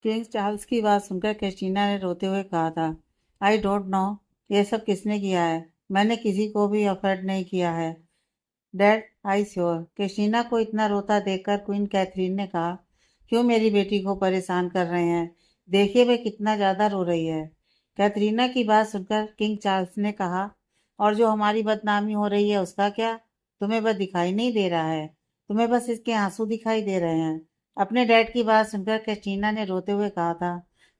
King Charles की बात सुनकर क्रिस्टीना ने रोते हुए कहा था, आई डोंट नो, ये सब किसने किया है? मैंने किसी को भी अफेंड नहीं किया है। Dad, I sure. क्रिस्टीना को इतना रोता देखकर क्वीन कैथरीन ने कहा, क्यों मेरी बेटी को परेशान कर रहे हैं? देखिए वे कितना ज़्यादा रो रही है। कैथरीना की बात सुनकर किंग चार्ल्स ने कहा, और जो हमारी बदनामी हो रही है उसका क्या? तुम्हें बस दिखाई नहीं दे रहा है? तुम्हें बस इसके आंसू दिखाई दे रहे हैं? अपने डैड की बात सुनकर क्रिस्टीना ने रोते हुए कहा था,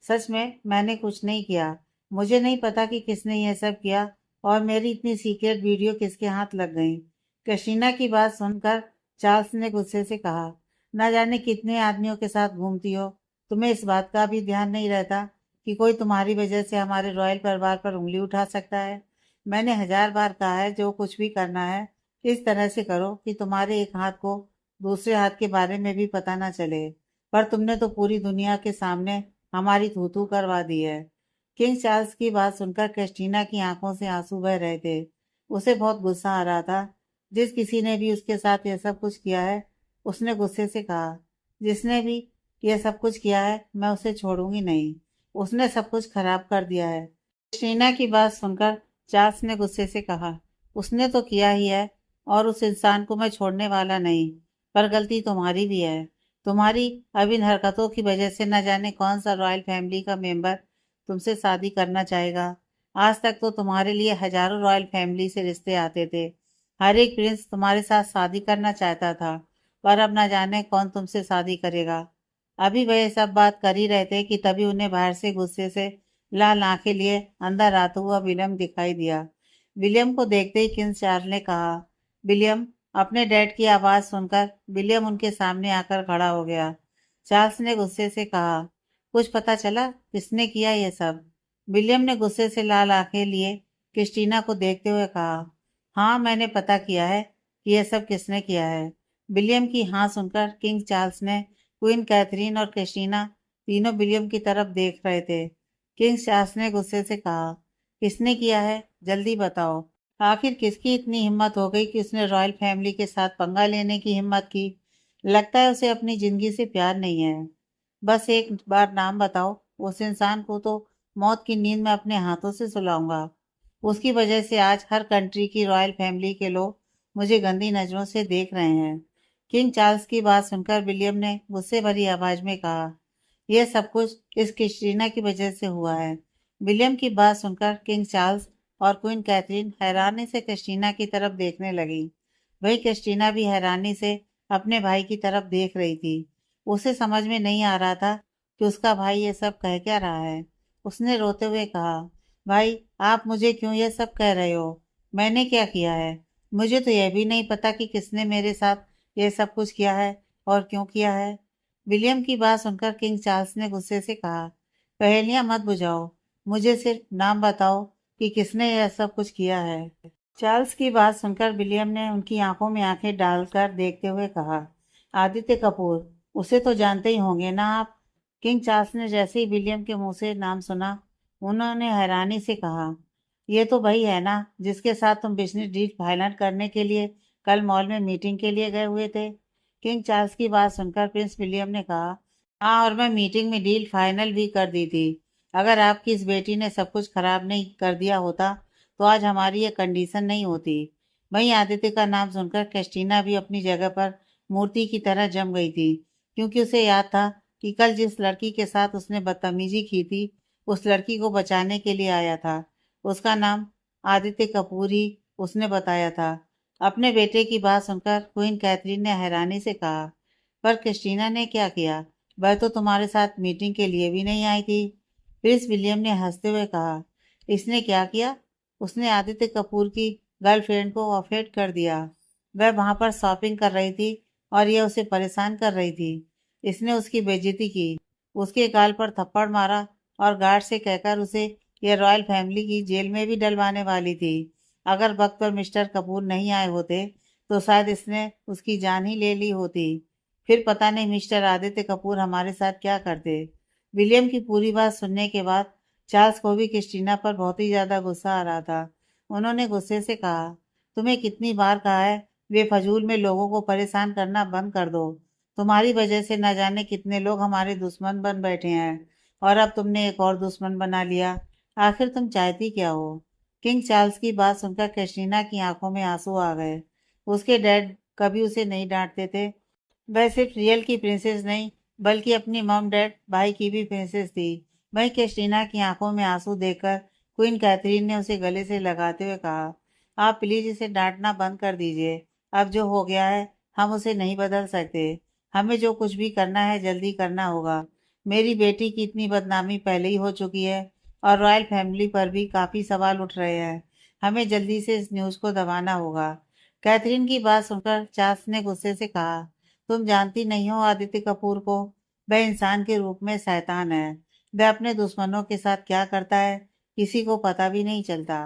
सच में मैंने कुछ नहीं किया। मुझे नहीं पता कि किसने यह सब किया और मेरी इतनी सीक्रेट वीडियो किसके हाथ लग गई। क्रिस्टीना की बात सुनकर चार्ल्स ने गुस्से से कहा, न जाने कितने आदमियों के साथ घूमती हो, तुम्हें इस बात का भी ध्यान नहीं रहता कि कोई तुम्हारी वजह से हमारे रॉयल परिवार पर उंगली उठा सकता है। मैंने 1000 बार कहा है जो कुछ भी करना है इस तरह से करो कि तुम्हारे एक हाथ को दूसरे हाथ के बारे में भी पता ना चले। पर तुमने तो पूरी दुनिया के सामने हमारी थू थू करवा दी है। किंग चार्ल्स की बात सुनकर क्रिस्टीना की आंखों से आंसू बह रहे थे। उसे बहुत गुस्सा आ रहा था। जिस किसी ने भी उसके साथ यह सब कुछ किया है, उसने गुस्से से कहा, जिसने भी यह सब कुछ किया है मैं उसे छोड़ूंगी नहीं। उसने सब कुछ खराब कर दिया है। क्रिस्टीना की बात सुनकर चार्ल्स ने गुस्से से कहा, उसने तो किया ही है और उस इंसान को मैं छोड़ने वाला नहीं। पर गलती तुम्हारी भी है। तुम्हारी अब इन हरकतों की वजह से न जाने कौन सा रॉयल फैमिली का मेंबर तुमसे शादी करना चाहेगा। आज तक तो तुम्हारे लिए हजारों रॉयल फैमिली से रिश्ते आते थे। हर एक प्रिंस तुम्हारे साथ शादी करना चाहता था, पर अब न जाने कौन तुमसे शादी करेगा। अभी वह सब बात कर ही रहे थे कि तभी उन्हें बाहर से गुस्से से लाल आंखें लिए अंदर आता हुआ विलियम दिखाई दिया। विलियम को देखते ही किंग चार्ल्स ने कहा, विलियम। अपने डैड की आवाज़ सुनकर विलियम उनके सामने आकर खड़ा हो गया। चार्ल्स ने गुस्से से कहा, कुछ पता चला किसने किया ये सब? विलियम ने गुस्से से लाल आंखें लिए क्रिस्टीना को देखते हुए कहा, हाँ मैंने पता किया है कि यह सब किसने किया है। विलियम की हाँ सुनकर किंग चार्ल्स ने क्वीन कैथरीन और क्रिस्टीना तीनों विलियम की तरफ देख रहे थे। किंग चार्ल्स ने गुस्से से कहा, किसने किया है? जल्दी बताओ। आखिर किसकी इतनी हिम्मत हो गई कि उसने रॉयल फैमिली के साथ पंगा लेने की हिम्मत की? लगता है उसे अपनी जिंदगी से प्यार नहीं है। बस एक बार नाम बताओ, उस इंसान को तो मौत की नींद में अपने हाथों से सुलाऊंगा। उसकी वजह से आज हर कंट्री की रॉयल फैमिली के लोग मुझे गंदी नजरों से देख रहे हैं। किंग चार्ल्स की बात सुनकर विलियम ने गुस्से भरी आवाज में कहा, यह सब कुछ इस क्रिस्टीना की वजह से हुआ है। विलियम की बात सुनकर किंग चार्ल्स और क्वीन कैथरीन हैरानी से क्रिस्टीना की तरफ देखने लगी। वही क्रिस्टीना भी हैरानी से अपने भाई की तरफ देख रही थी। उसे समझ में नहीं आ रहा था कि उसका भाई ये सब कह क्या रहा है। उसने रोते हुए कहा, भाई आप मुझे क्यों ये सब कह रहे हो? मैंने क्या किया है? मुझे तो यह भी नहीं पता कि किसने मेरे साथ ये सब कुछ किया है और क्यों किया है। विलियम की बात सुनकर किंग चार्ल्स ने गुस्से से कहा, पहेलियां मत बुझाओ, मुझे सिर्फ नाम बताओ कि किसने यह सब कुछ किया है। चार्ल्स की बात सुनकर विलियम ने उनकी आंखों में आंखें डालकर देखते हुए कहा, आदित्य कपूर। उसे तो जानते ही होंगे ना आप? किंग चार्ल्स ने जैसे ही विलियम के मुंह से नाम सुना, उन्होंने हैरानी से कहा, ये तो वही है ना जिसके साथ तुम बिजनेस डील फाइनल करने के लिए कल मॉल में मीटिंग के लिए गए हुए थे? किंग चार्ल्स की बात सुनकर प्रिंस विलियम ने कहा, हाँ, और मैं मीटिंग में डील फाइनल भी कर दी थी। अगर आपकी इस बेटी ने सब कुछ खराब नहीं कर दिया होता तो आज हमारी ये कंडीशन नहीं होती। वहीं आदित्य का नाम सुनकर क्रिस्टीना भी अपनी जगह पर मूर्ति की तरह जम गई थी, क्योंकि उसे याद था कि कल जिस लड़की के साथ उसने बदतमीजी की थी उस लड़की को बचाने के लिए आया था। उसका नाम आदित्य कपूर ही उसने बताया था। अपने बेटे की बात सुनकर क्वीन कैथरीन ने हैरानी से कहा, पर क्रिस्टीना ने क्या किया? वह तो तुम्हारे साथ मीटिंग के लिए भी नहीं आई थी। प्रिंस विलियम ने हंसते हुए कहा, इसने क्या किया? उसने आदित्य कपूर की गर्लफ्रेंड को अफेयर कर दिया। वह वहां पर शॉपिंग कर रही थी और यह उसे परेशान कर रही थी। इसने उसकी बेइज्जती की, उसके गाल पर थप्पड़ मारा और गार्ड से कहकर उसे यह रॉयल फैमिली की जेल में भी डलवाने वाली थी। अगर वक्त पर मिस्टर कपूर नहीं आए होते तो शायद इसने उसकी जान ही ले ली होती। फिर पता नहीं मिस्टर आदित्य कपूर हमारे साथ क्या करते। विलियम की पूरी बात सुनने के बाद चार्ल्स को भी क्रिस्टीना पर बहुत ही ज्यादा गुस्सा आ रहा था। उन्होंने गुस्से से कहा, तुम्हें कितनी बार कहा है बेफजूल में लोगों को परेशान करना बंद कर दो। तुम्हारी वजह से न जाने कितने लोग हमारे दुश्मन बन बैठे हैं और अब तुमने एक और दुश्मन बना लिया। आखिर तुम चाहती क्या हो? किंग चार्ल्स की बात सुनकर कैटरीना की आंखों में आंसू आ गए। उसके डैड कभी उसे नहीं डांटते थे। वह सिर्फ रियल की प्रिंसेस नहीं बल्कि अपनी मॉम डैड भाई की भी प्रिंसेस थी। वहीं कैटरीना की आंखों में आंसू देखकर क्वीन कैथरीन ने उसे गले से लगाते हुए कहा, आप प्लीज इसे डांटना बंद कर दीजिए। अब जो हो गया है हम उसे नहीं बदल सकते। हमें जो कुछ भी करना है जल्दी करना होगा। मेरी बेटी की इतनी बदनामी पहले ही हो चुकी है और रॉयल फैमिली पर भी काफी सवाल उठ रहे हैं। हमें जल्दी से इस न्यूज को दबाना होगा। कैथरीन की बात सुनकर चार्ल्स ने गुस्से से कहा, तुम जानती नहीं हो आदित्य कपूर को। वह इंसान के रूप में शैतान है। वह अपने दुश्मनों के साथ क्या करता है किसी को पता भी नहीं चलता।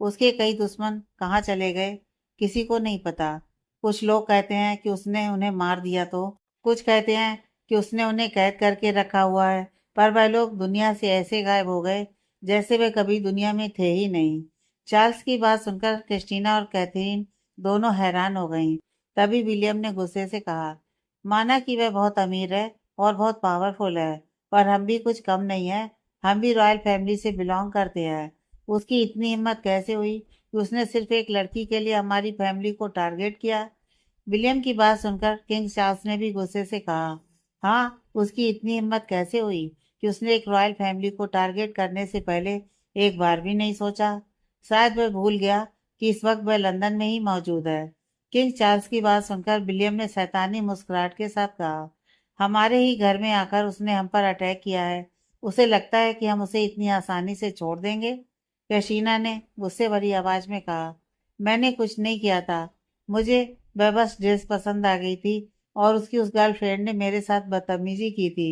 उसके कई दुश्मन कहाँ चले गए किसी को नहीं पता। कुछ लोग कहते हैं कि उसने उन्हें मार दिया तो कुछ कहते हैं कि उसने उन्हें कैद करके रखा हुआ है। पर वह लोग दुनिया से ऐसे गायब हो गए जैसे वे कभी दुनिया में थे ही नहीं। चार्ल्स की बात सुनकर क्रिस्टीना और कैथरीन दोनों हैरान हो गईं। तभी विलियम ने गुस्से से कहा, माना कि वह बहुत अमीर है और बहुत पावरफुल है, पर हम भी कुछ कम नहीं है। हम भी रॉयल फैमिली से बिलोंग करते हैं। उसकी इतनी हिम्मत कैसे हुई कि उसने सिर्फ एक लड़की के लिए हमारी फैमिली को टारगेट किया? विलियम की बात सुनकर किंग चार्ल्स ने भी गुस्से से कहा, हाँ, उसकी इतनी हिम्मत कैसे हुई कि उसने एक रॉयल फैमिली को टारगेट करने से पहले एक बार भी नहीं सोचा? शायद वह भूल गया कि इस वक्त वह लंदन में ही मौजूद है। किंग चार्ल्स की बात सुनकर विलियम ने शैतानी मुस्कुराहट के साथ कहा, हमारे ही घर में आकर उसने हम पर अटैक किया है। उसे लगता है कि हम उसे इतनी आसानी से छोड़ देंगे? यशीना ने गुस्से भरी आवाज में कहा, मैंने कुछ नहीं किया था। मुझे वह बस ड्रेस पसंद आ गई थी और उसकी उस गर्लफ्रेंड ने मेरे साथ बदतमीजी की थी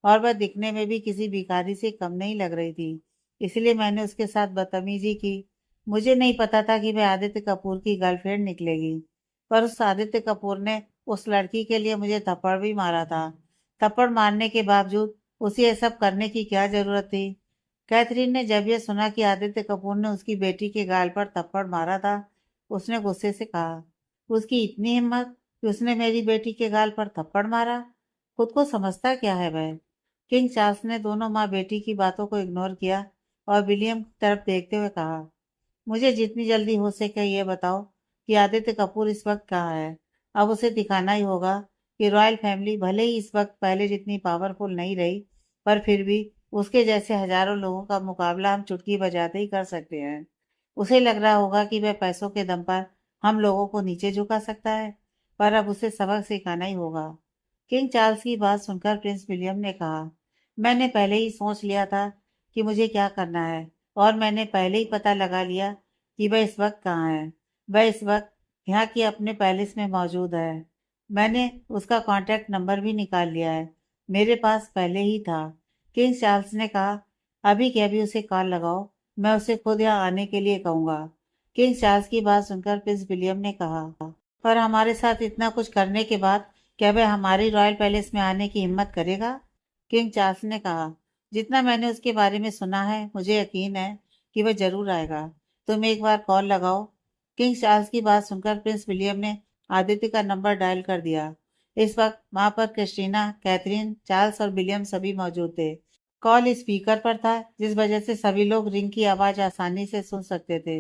और वह दिखने में भी किसी भिखारी से कम नहीं लग रही थी, इसलिए मैंने उसके साथ बदतमीजी की। मुझे नहीं पता था कि वह आदित्य कपूर की गर्लफ्रेंड निकलेगी। पर उस आदित्य कपूर ने उस लड़की के लिए मुझे थप्पड़ भी मारा था। थप्पड़ मारने के बावजूद उसे ये सब करने की क्या जरूरत थी? कैथरीन ने जब यह सुना कि आदित्य कपूर ने उसकी बेटी के गाल पर थप्पड़ मारा था, उसने गुस्से से कहा, उसकी इतनी हिम्मत कि उसने मेरी बेटी के गाल पर थप्पड़ मारा? खुद को समझता क्या है वह? किंग चार्ल्स ने दोनों माँ बेटी की बातों को इग्नोर किया और विलियम की तरफ देखते हुए कहा, मुझे जितनी जल्दी हो सके ये बताओ कि आदित्य कपूर इस वक्त कहाँ है। अब उसे दिखाना ही होगा कि रॉयल फैमिली भले ही इस वक्त पहले जितनी पावरफुल नहीं रही, पर फिर भी उसके जैसे हजारों लोगों का मुकाबला हम चुटकी बजाते ही कर सकते हैं। उसे लग रहा होगा कि वह पैसों के दम पर हम लोगों को नीचे झुका सकता है, पर अब उसे सबक सिखाना ही होगा। किंग चार्ल्स की बात सुनकर प्रिंस विलियम ने कहा, मैंने पहले ही सोच लिया था कि मुझे क्या करना है और मैंने पहले ही पता लगा लिया कि वह इस वक्त कहाँ है। वह इस वक्त यहाँ की अपने पैलेस में मौजूद है। मैंने उसका कॉन्टैक्ट नंबर भी निकाल लिया है, मेरे पास पहले ही था। किंग चार्ल्स ने कहा, अभी के अभी उसे कॉल लगाओ, मैं उसे खुद यहाँ आने के लिए कहूँगा। किंग चार्ल्स की बात सुनकर प्रिंस विलियम ने कहा, पर हमारे साथ इतना कुछ करने के बाद क्या वह हमारी रॉयल पैलेस में आने की हिम्मत करेगा? किंग चार्ल्स ने कहा, जितना मैंने उसके बारे में सुना है मुझे यकीन है कि वह जरूर आएगा। तुम एक बार कॉल लगाओ। किंग चार्ल्स की बात सुनकर प्रिंस विलियम ने आदित्य का नंबर डायल कर दिया। इस वक्त वहां पर क्रिस्टीना, कैथरीन, चार्ल्स और विलियम सभी मौजूद थे। कॉल स्पीकर पर था जिस वजह से सभी लोग रिंग की आवाज आसानी से सुन सकते थे।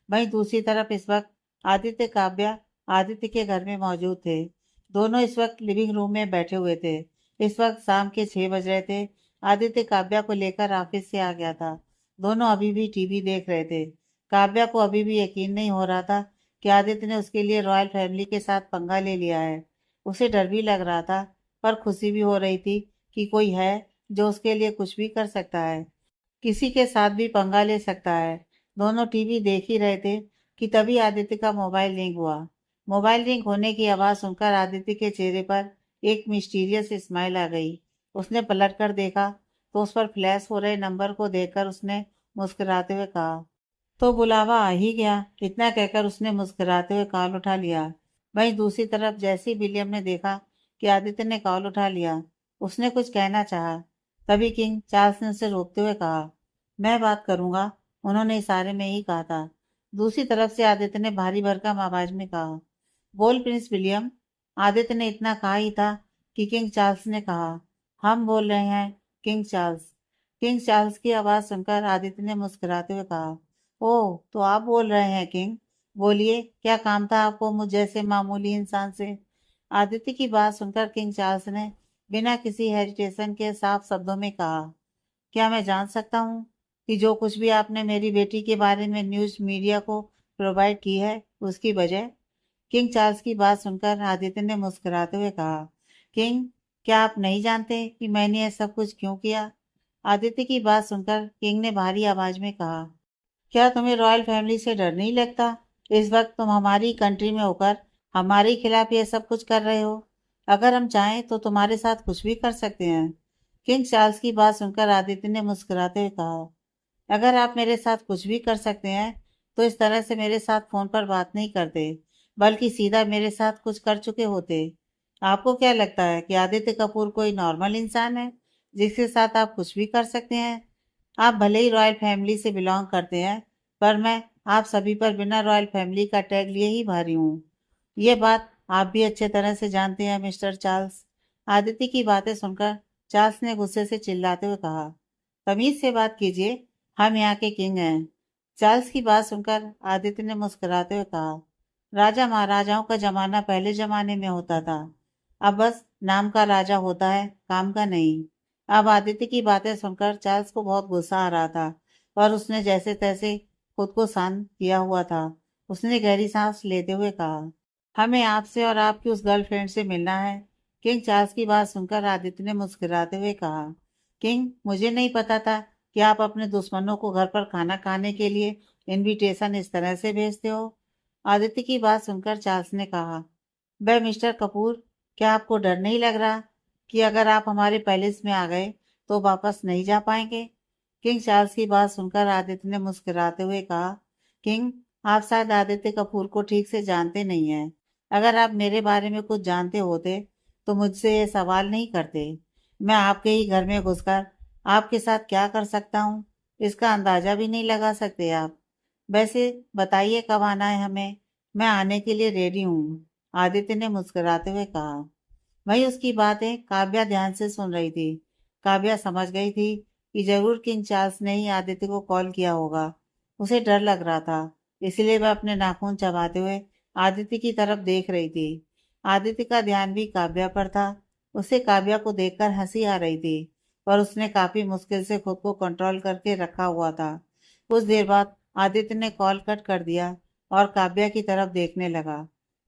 वहीं दूसरी तरफ इस वक्त आदित्य काव्या आदित्य के घर में मौजूद थे। दोनों इस वक्त लिविंग रूम में बैठे हुए थे। इस वक्त शाम के 6 बज रहे थे। आदित्य काव्या को लेकर ऑफिस से आ गया था। दोनों अभी भी टीवी देख रहे थे। काव्या को अभी भी यकीन नहीं हो रहा था कि आदित्य ने उसके लिए रॉयल फैमिली के साथ पंगा ले लिया है। उसे डर भी लग रहा था, पर खुशी भी हो रही थी कि कोई है जो उसके लिए कुछ भी कर सकता है, किसी के साथ भी पंगा ले सकता है। दोनों टीवी देख ही रहे थे कि तभी आदित्य का मोबाइल रिंग हुआ। मोबाइल रिंग होने की आवाज सुनकर आदित्य के चेहरे पर एक मिस्टीरियस स्माइल आ गई। उसने पलट कर देखा तो उस पर फ्लैश हो रहे नंबर को देखकर उसने मुस्कुराते हुए कहा, तो बुलावा आ ही गया। इतना कहकर उसने मुस्कुराते हुए कॉल उठा लिया। वहीं दूसरी तरफ जैसे ही विलियम ने देखा कि आदित्य ने कॉल उठा लिया, उसने कुछ कहना चाहा। तभी किंग चार्ल्स ने उसे रोकते हुए कहा, मैं बात करूंगा। उन्होंने इशारे में ही कहा था। दूसरी तरफ से आदित्य ने भारी भरकम आवाज में कहा, बोल प्रिंस विलियम। आदित्य ने इतना कहा ही था कि किंग चार्ल्स ने कहा। हम बोल रहे हैं किंग चार्ल्स। किंग चार्ल्स की आवाज़ सुनकर आदित्य ने मुस्कुराते हुए कहा, ओह तो आप बोल रहे हैं किंग। बोलिए क्या काम था आपको मुझ जैसे मामूली इंसान से। आदित्य की बात सुनकर किंग चार्ल्स ने बिना किसी हेजिटेशन के साफ शब्दों में कहा, क्या मैं जान सकता हूँ कि जो कुछ भी आपने मेरी बेटी के बारे में न्यूज़ मीडिया को प्रोवाइड की है उसकी वजह। किंग चार्ल्स की बात सुनकर आदित्य ने मुस्कुराते हुए कहा, किंग क्या आप नहीं जानते कि मैंने यह सब कुछ क्यों किया। आदित्य की बात सुनकर किंग ने भारी आवाज में कहा, क्या तुम्हें रॉयल फैमिली से डर नहीं लगता। इस वक्त तुम हमारी कंट्री में होकर हमारे खिलाफ यह सब कुछ कर रहे हो। अगर हम चाहें तो तुम्हारे साथ कुछ भी कर सकते हैं। किंग चार्ल्स की बात सुनकर आदित्य ने मुस्कुराते हुए कहा, अगर आप मेरे साथ कुछ भी कर सकते हैं तो इस तरह से मेरे साथ फोन पर बात नहीं करते, बल्कि सीधा मेरे साथ कुछ कर चुके होते। आपको क्या लगता है कि आदित्य कपूर कोई नॉर्मल इंसान है जिसके साथ आप कुछ भी कर सकते हैं। आप भले ही रॉयल फैमिली से बिलोंग करते हैं, पर मैं आप सभी पर बिना रॉयल फैमिली का टैग लिए ही भारी हूँ। ये बात आप भी अच्छे तरह से जानते हैं मिस्टर चार्ल्स। आदित्य की बातें सुनकर चार्ल्स ने गुस्से से चिल्लाते हुए कहा, तमीज से बात कीजिए, हम यहाँ के किंग हैं। चार्ल्स की बात सुनकर आदित्य ने मुस्कुराते हुए कहा, राजा महाराजाओं का जमाना पहले जमाने में होता था, अब बस नाम का राजा होता है, काम का नहीं। अब आदित्य की बातें सुनकर चार्ल्स को बहुत गुस्सा आ रहा था, और उसने जैसे तैसे खुद को शांत किया हुआ था। उसने गहरी सांस लेते हुए कहा, हमें आपसे और आपकी उस गर्लफ्रेंड से मिलना है। किंग चार्ल्स की बात सुनकर आदित्य ने मुस्कुराते हुए कहा, किंग मुझे नहीं पता था कि आप अपने दुश्मनों को घर पर खाना खाने के लिए इनविटेशन इस तरह से भेजते हो। आदित्य की बात सुनकर चार्ल्स ने कहा, वह मिस्टर कपूर, क्या आपको डर नहीं लग रहा कि अगर आप हमारे पैलेस में आ गए तो वापस नहीं जा पाएंगे। किंग चार्ल्स की बात सुनकर आदित्य ने मुस्कुराते हुए कहा, किंग आप शायद आदित्य कपूर को ठीक से जानते नहीं हैं। अगर आप मेरे बारे में कुछ जानते होते तो मुझसे ये सवाल नहीं करते। मैं आपके ही घर में घुसकर आपके साथ क्या कर सकता हूँ इसका अंदाजा भी नहीं लगा सकते आप। वैसे बताइए कब आना है हमें, मैं आने के लिए रेडी हूँ। आदित्य ने मुस्कुराते हुए कहा। वही उसकी बातें काव्या ध्यान से सुन रही थी। काव्या समझ गई थी कि जरूर किंग चार्ल्स ने ही आदित्य को कॉल किया होगा। उसे डर लग रहा था, इसलिए वह अपने नाखून चबाते हुए आदित्य की तरफ देख रही थी। आदित्य का ध्यान भी काव्या पर था। उसे काव्या को देखकर हंसी आ रही थी, पर उसने काफी मुश्किल से खुद को कंट्रोल करके रखा हुआ था। कुछ देर बाद आदित्य ने कॉल कट कर दिया और काव्या की तरफ देखने लगा।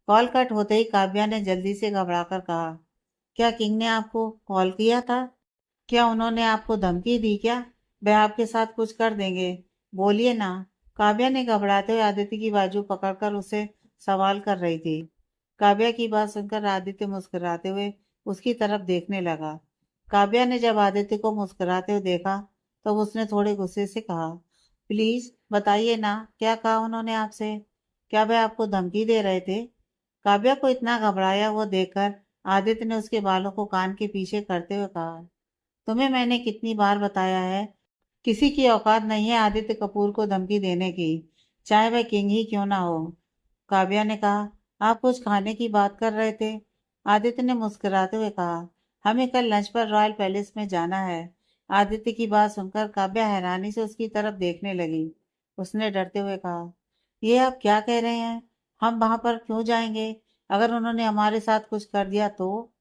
कॉल कट होते ही काव्या ने जल्दी से घबराकर कहा, क्या किंग ने आपको कॉल किया था। क्या उन्होंने आपको धमकी दी क्या, वह आपके साथ कुछ कर देंगे। बोलिए ना। काव्या ने घबराते हुए आदित्य की बाजू पकड़कर उसे सवाल कर रही थी। काव्या की बात सुनकर आदित्य मुस्कुराते हुए उसकी तरफ देखने लगा। काव्या ने जब आदित्य को मुस्कुराते हुए देखा तो उसने थोड़े गुस्से से कहा, प्लीज बताइए ना, क्या कहा उन्होंने आपसे। क्या वह आपको धमकी दे रहे थे। काव्या को इतना घबराया हुआ देखकर आदित्य ने उसके बालों को कान के पीछे करते हुए कहा, तुम्हें मैंने कितनी बार बताया है, किसी की औकात नहीं है आदित्य कपूर को धमकी देने की, चाहे वह किंग ही क्यों ना हो। काव्या ने कहा, आप कुछ खाने की बात कर रहे थे। आदित्य ने मुस्कुराते हुए कहा, हमें कल लंच पर रॉयल पैलेस में जाना है। आदित्य की बात सुनकर काव्या हैरानी से उसकी तरफ देखने लगी। उसने डरते हुए कहा, ये आप क्या कह रहे हैं, हम वहां पर क्यों जाएंगे, अगर उन्होंने हमारे साथ कुछ कर दिया तो।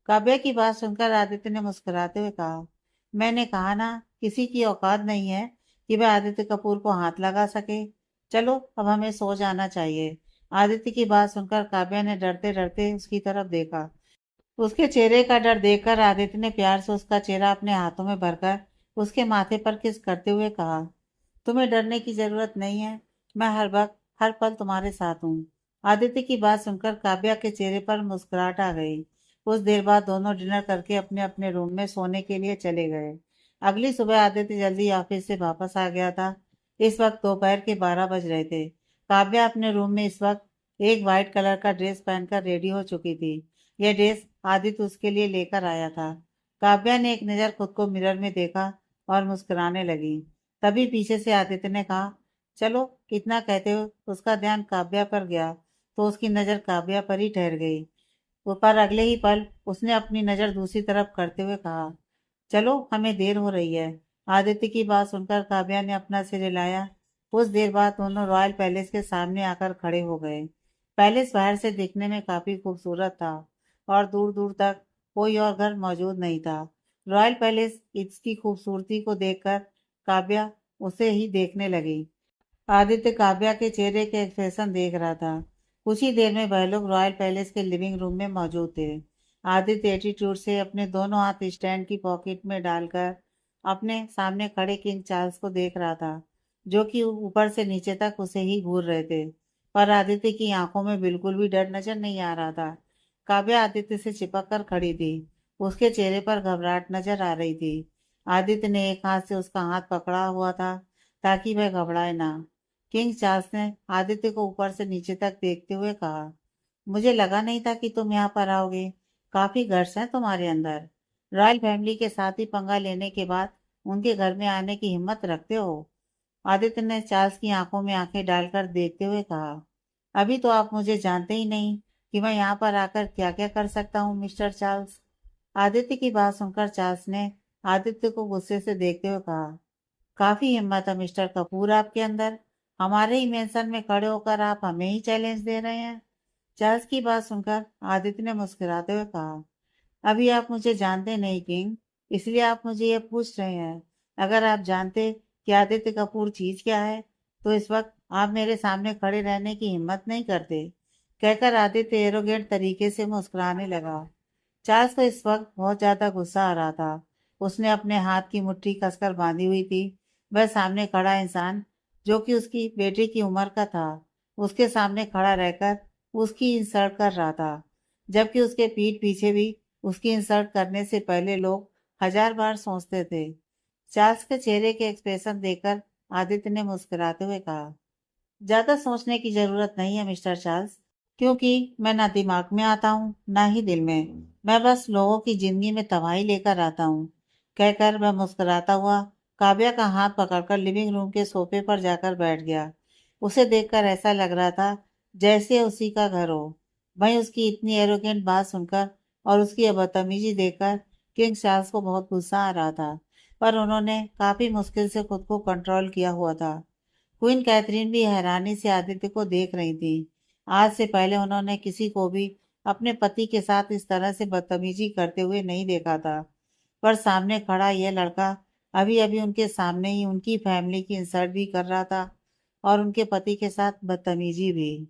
काव्या की बात सुनकर आदित्य ने मुस्कुराते हुए कहा, मैंने कहा ना, किसी की औकात नहीं है कि वह आदित्य कपूर को हाथ लगा सके। चलो अब हमें सो जाना चाहिए। आदित्य की बात सुनकर काव्या ने डरते डरते उसकी तरफ देखा। उसके चेहरे का डर देखकर आदित्य ने प्यार से उसका चेहरा अपने हाथों में भरकर उसके माथे पर किस करते हुए कहा, तुम्हें डरने की जरूरत नहीं है, मैं हर वक्त हर पल तुम्हारे साथ हूँ। आदित्य की बात सुनकर काव्या के चेहरे पर मुस्कुराहट आ गई। कुछ देर बाद दोनों डिनर करके अपने अपने रूम में सोने के लिए चले गए। अगली सुबह आदित्य जल्दी ऑफिस से वापस आ गया था। इस वक्त दोपहर के 12 बज रहे थे। काव्या अपने रूम में इस वक्त एक वाइट कलर का ड्रेस पहनकर रेडी हो चुकी थी। यह ड्रेस आदित्य उसके लिए लेकर आया था। काव्या ने एक नज़र खुद को मिरर में देखा और मुस्कुराने लगी। तभी पीछे से आदित्य ने कहा, चलो। इतना कहते हुए उसका ध्यान काव्या पर गया तो उसकी नज़र काव्या पर ही ठहर गई। पर अगले ही पल उसने अपनी नज़र दूसरी तरफ करते हुए कहा, चलो हमें देर हो रही है। आदित्य की बात सुनकर काव्या ने अपना सिर हिलाया। कुछ देर बाद दोनों रॉयल पैलेस के सामने आकर खड़े हो गए। पैलेस बाहर से देखने में काफी खूबसूरत था और दूर दूर तक कोई और घर मौजूद नहीं था। रॉयल पैलेस इसकी खूबसूरती को देखकर काव्या उसे ही देखने लगी। आदित्य काव्या के चेहरे के एक्सप्रेशन देख रहा था। कुछ ही देर में वह लोग रॉयल पैलेस के लिविंग रूम में मौजूद थे। आदित्य एटीट्यूड से अपने दोनों हाथ स्टैंड की पॉकेट में डालकर अपने सामने खड़े किंग चार्ल्स को देख रहा था, जो कि ऊपर से नीचे तक उसे ही घूर रहे थे। पर आदित्य की आंखों में बिल्कुल भी डर नजर नहीं आ रहा था। काव्या आदित्य से चिपक कर खड़ी थी। उसके चेहरे पर घबराहट नजर आ रही थी। आदित्य ने एक हाथ से उसका हाथ पकड़ा हुआ था ताकि वह घबराए ना। किंग चार्ल्स ने आदित्य को ऊपर से नीचे तक देखते हुए कहा, मुझे लगा नहीं था कि तुम यहाँ पर आओगे। काफी गर्स हैं तुम्हारे अंदर। रॉयल फैमिली के साथ ही पंगा लेने के बाद उनके घर में आने की हिम्मत रखते हो। आदित्य ने चार्ल्स की आंखों में आंखें डालकर देखते हुए कहा, अभी तो आप मुझे जानते ही नहीं कि मैं यहाँ पर आकर क्या क्या कर सकता हूँ मिस्टर चार्ल्स। आदित्य की बात सुनकर चार्ल्स ने आदित्य को गुस्से से देखते हुए कहा, काफी हिम्मत है मिस्टर कपूर आपके अंदर। हमारे ही मेंशन में खड़े होकर आप हमें ही चैलेंज दे रहे हैं। चार्ल्स की बात सुनकर आदित्य ने मुस्कुराते हुए कहा, अभी आप मुझे जानते नहीं किंग, इसलिए आप मुझे ये पूछ रहे हैं। अगर आप जानते कि आदित्य कपूर चीज क्या है तो इस वक्त आप मेरे सामने खड़े रहने की हिम्मत नहीं करते। कहकर आदित्य एरोगेंट तरीके से मुस्कुराने लगा। चार्ल्स को इस वक्त बहुत ज्यादा गुस्सा आ रहा था। उसने अपने हाथ की मुट्ठी कसकर बांधी हुई थी। वह सामने खड़ा इंसान, जो कि उसकी बेटे की उम्र का था, उसके सामने खड़ा रहकर उसकी इंसल्ट कर रहा था, जबकि उसके पीठ पीछे भी उसकी इंसल्ट करने से पहले लोग 1000 बार सोचते थे। चार्ल्स के चेहरे के एक्सप्रेशन देखकर आदित्य ने मुस्कुराते हुए कहा, ज्यादा सोचने की जरूरत नहीं है मिस्टर चार्ल्स, क्योंकि मैं ना दिमाग में आता हूँ ना ही दिल में। मैं बस लोगों की जिंदगी में तबाही लेकर आता हूँ। कहकर वह मुस्कुराता हुआ काव्या का हाथ पकड़कर लिविंग रूम के सोफे पर जाकर बैठ गया। उसे देखकर ऐसा लग रहा था जैसे उसी का घर हो। वहीं उसकी इतनी एरोगेंट बात सुनकर और उसकी बदतमीजी देखकर किंग चार्ल्स को बहुत गुस्सा आ रहा था, पर उन्होंने काफी मुश्किल से खुद को कंट्रोल किया हुआ था। क्वीन कैथरीन भी हैरानी से आदित्य को देख रही थी। आज से पहले उन्होंने किसी को भी अपने पति के साथ इस तरह से बदतमीजी करते हुए नहीं देखा था। पर सामने खड़ा यह लड़का अभी अभी उनके सामने ही उनकी फैमिली की इंसल्ट भी कर रहा था और उनके पति के साथ बदतमीजी भी।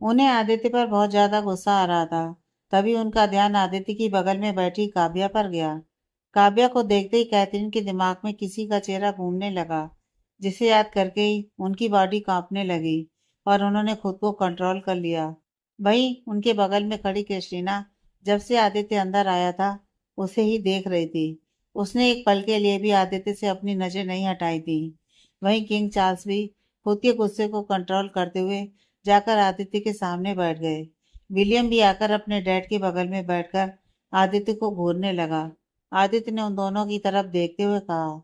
उन्हें आदित्य पर बहुत ज्यादा गुस्सा आ रहा था। तभी उनका ध्यान आदित्य की बगल में बैठी काव्या पर गया। काव्या को देखते ही कैथरीन के दिमाग में किसी का चेहरा घूमने लगा, जिसे याद करके ही उनकी बॉडी कांपने लगी और उन्होंने खुद को कंट्रोल कर लिया। वहीं उनके बगल में खड़ी क्रिस्टीना जब से आदित्य अंदर आया था उसे ही देख रही थी। उसने एक पल के लिए भी आदित्य से अपनी नजर नहीं हटाई थी। वहीं किंग चार्ल्स भी खुद के गुस्से को कंट्रोल करते हुए जाकर आदित्य के सामने बैठ गए। विलियम भी आकर अपने डैड के बगल में बैठकर आदित्य को घूरने लगा। आदित्य ने उन दोनों की तरफ देखते हुए कहा,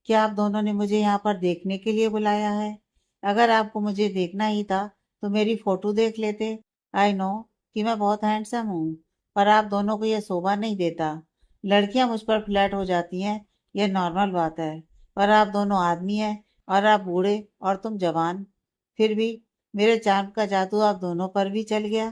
क्या आप दोनों ने मुझे यहाँ पर देखने के लिए बुलाया है? अगर आपको मुझे देखना ही था तो मेरी फोटो देख लेते। आई नो कि मैं बहुत हैंडसम हूँ, पर आप दोनों को यह शोभा नहीं देता। लड़कियां मुझ पर फ्लैट हो जाती हैं, यह नॉर्मल बात है। पर आप दोनों आदमी हैं और आप बूढ़े और तुम जवान। फिर भी मेरे चार्म का जादू आप दोनों पर भी चल गया।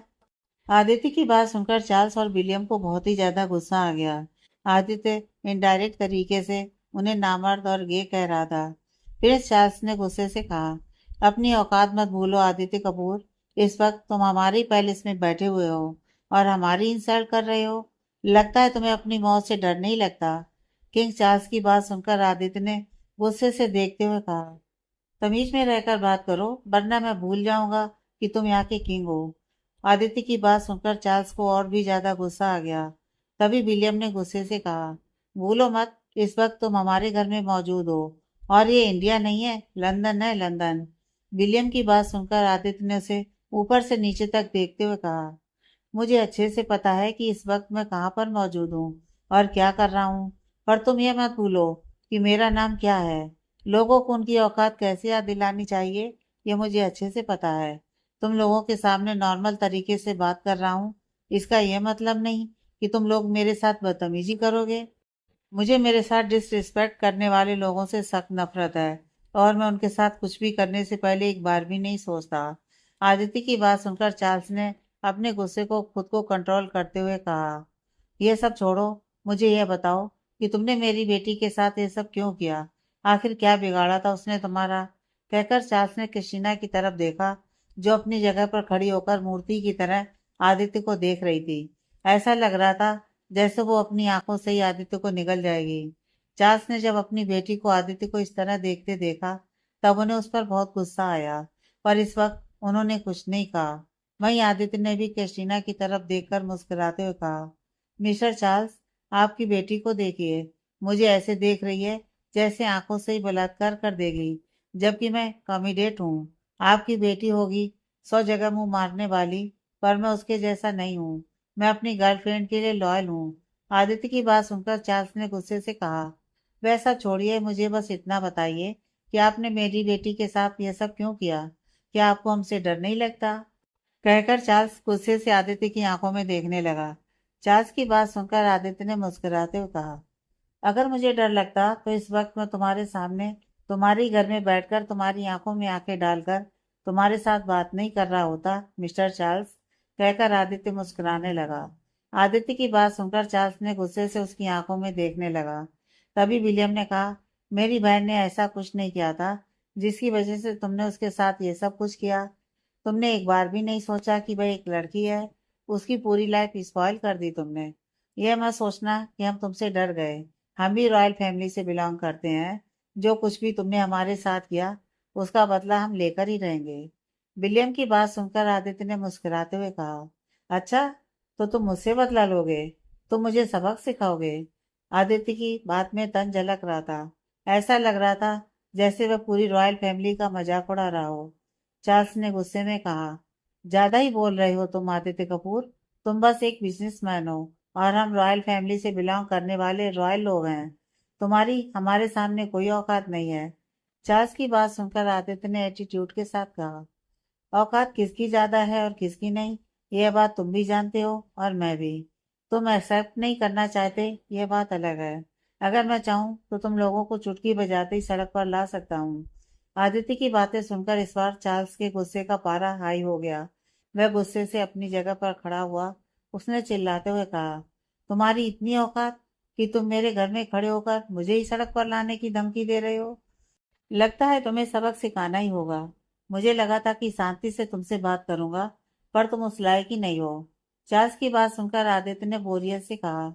आदित्य की बात सुनकर चार्ल्स और विलियम को बहुत ही ज्यादा गुस्सा आ गया। आदित्य इनडायरेक्ट तरीके से उन्हें नामर्द और गे कह रहा था। फिर चार्ल्स ने गुस्से से कहा, अपनी औकात मत भूलो आदित्य कपूर। इस वक्त तुम हमारी पैलेस में बैठे हुए हो और हमारी इंसल्ट कर रहे हो। लगता है तुम्हें अपनी मौत से डर नहीं लगता। किंग चार्ल्स की बात सुनकर आदित्य ने गुस्से से देखते हुए कहा, तमीज में रहकर बात करो वरना मैं भूल जाऊंगा कि तुम यहाँ के किंग हो। आदित्य की बात सुनकर चार्ल्स को और भी ज्यादा गुस्सा आ गया। तभी विलियम ने गुस्से से कहा, भूलो मत, इस वक्त तुम हमारे घर में मौजूद हो और ये इंडिया नहीं है, लंदन है, लंदन। विलियम की बात सुनकर आदित्य ने उसे ऊपर से नीचे तक देखते हुए कहा, मुझे अच्छे से पता है कि इस वक्त मैं कहाँ पर मौजूद हूँ और क्या कर रहा हूँ। पर तुम ये मत भूलो कि मेरा नाम क्या है। लोगों को उनकी औकात कैसे याद दिलानी चाहिए ये मुझे अच्छे से पता है। तुम लोगों के सामने नॉर्मल तरीके से बात कर रहा हूँ इसका यह मतलब नहीं कि तुम लोग मेरे साथ बदतमीजी करोगे। मुझे मेरे साथ डिसरिस्पेक्ट करने वाले लोगों से सख्त नफरत है और मैं उनके साथ कुछ भी करने से पहले एक बार भी नहीं सोचता। आदित्य की बात सुनकर चार्ल्स ने अपने गुस्से को खुद को कंट्रोल करते हुए कहा, यह सब छोड़ो, मुझे यह बताओ कि तुमने मेरी बेटी के साथ ये सब क्यों किया। आखिर क्या बिगाड़ा था उसने तुम्हारा। कहकर चार्ल्स ने कृष्णा की तरफ देखा, जो अपनी जगह पर खड़ी होकर मूर्ति की तरह आदित्य को देख रही थी। ऐसा लग रहा था जैसे वो अपनी आंखों से ही आदित्य को निगल जाएगी। चार्ल्स ने जब अपनी बेटी को आदित्य को इस तरह देखते देखा, तब उन्हें उस पर बहुत गुस्सा आया, पर इस वक्त उन्होंने कुछ नहीं कहा। वहीं आदित्य ने भी क्रिस्टीना की तरफ देखकर मुस्कुराते हुए कहा, मिस्टर चार्ल्स, आपकी बेटी को देखिए, मुझे ऐसे देख रही है जैसे आंखों से ही बलात्कार कर देगी, जबकि मैं कमिडेट हूँ। आपकी बेटी होगी 100 जगह मुंह मारने वाली, पर मैं उसके जैसा नहीं हूँ। मैं अपनी गर्लफ्रेंड के लिए लॉयल हूँ। आदित्य की बात सुनकर चार्ल्स ने गुस्से से कहा, वैसा छोड़िए, मुझे बस इतना बताइए कि आपने मेरी बेटी के साथ यह सब क्यों किया। क्या आपको हमसे डर नहीं लगता। कहकर चार्ल्स गुस्से से आदित्य की आंखों में देखने लगा। चार्ल्स की बात सुनकर आदित्य ने मुस्कुराते हुए कहा, अगर मुझे डर लगता तो इस वक्त मैं तुम्हारे सामने तुम्हारे ही घर में बैठकर तुम्हारी आंखों में आंखें डालकर तुम्हारे साथ बात नहीं कर रहा होता, मिस्टर चार्ल्स। कहकर आदित्य मुस्कुराने लगा। आदित्य की बात सुनकर चार्ल्स ने गुस्से से उसकी आंखों में देखने लगा। तभी विलियम ने कहा, मेरी बहन ने ऐसा कुछ नहीं किया था जिसकी वजह से तुमने उसके साथ ये सब कुछ किया। तुमने एक बार भी नहीं सोचा कि वह एक लड़की है। उसकी पूरी लाइफ स्पॉइल कर दी तुमने। यह मत सोचना कि हम तुमसे डर गए। हम भी रॉयल फैमिली से बिलोंग करते हैं। जो कुछ भी तुमने हमारे साथ किया, उसका बदला हम लेकर ही रहेंगे। विलियम की बात सुनकर आदित्य ने मुस्कुराते हुए कहा, अच्छा, तो तुम मुझसे बदला लोगे। तुम मुझे सबक सिखाओगे। आदित्य की बात में तन झलक रहा था। ऐसा लग रहा था जैसे वह पूरी रॉयल फैमिली का मजाक उड़ा रहा हो। चार्ल्स ने गुस्से में कहा, ज्यादा ही बोल रहे हो तुम आदित्य कपूर। तुम बस एक बिजनेसमैन हो और हम रॉयल फैमिली से बिलोंग करने वाले रॉयल लोग हैं। तुम्हारी हमारे सामने कोई औकात नहीं है। चार्ल्स की बात सुनकर आदित्य ने एटीट्यूड के साथ कहा, औकात किसकी ज्यादा है और किसकी नहीं, यह बात तुम भी जानते हो और मैं भी। तुम एक्सेप्ट नहीं करना चाहते, यह बात अलग है। अगर मैं चाहूँ तो तुम लोगों को चुटकी बजाते ही सड़क पर ला सकता हूँ। आदित्य की बातें सुनकर इस बार चार्ल्स के गुस्से का पारा हाई हो गया। वह गुस्से से अपनी जगह पर खड़ा हुआ। उसने चिल्लाते हुए कहा, तुम्हारी इतनी औकात कि तुम मेरे घर में खड़े होकर मुझे ही सड़क पर लाने की धमकी दे रहे हो। लगता है तुम्हें सबक सिखाना ही होगा। मुझे लगा था कि शांति से तुमसे बात करूंगा, पर तुम उस लायक ही नहीं हो। चार्ल्स की बात सुनकर आदित्य ने बोरियत से कहा,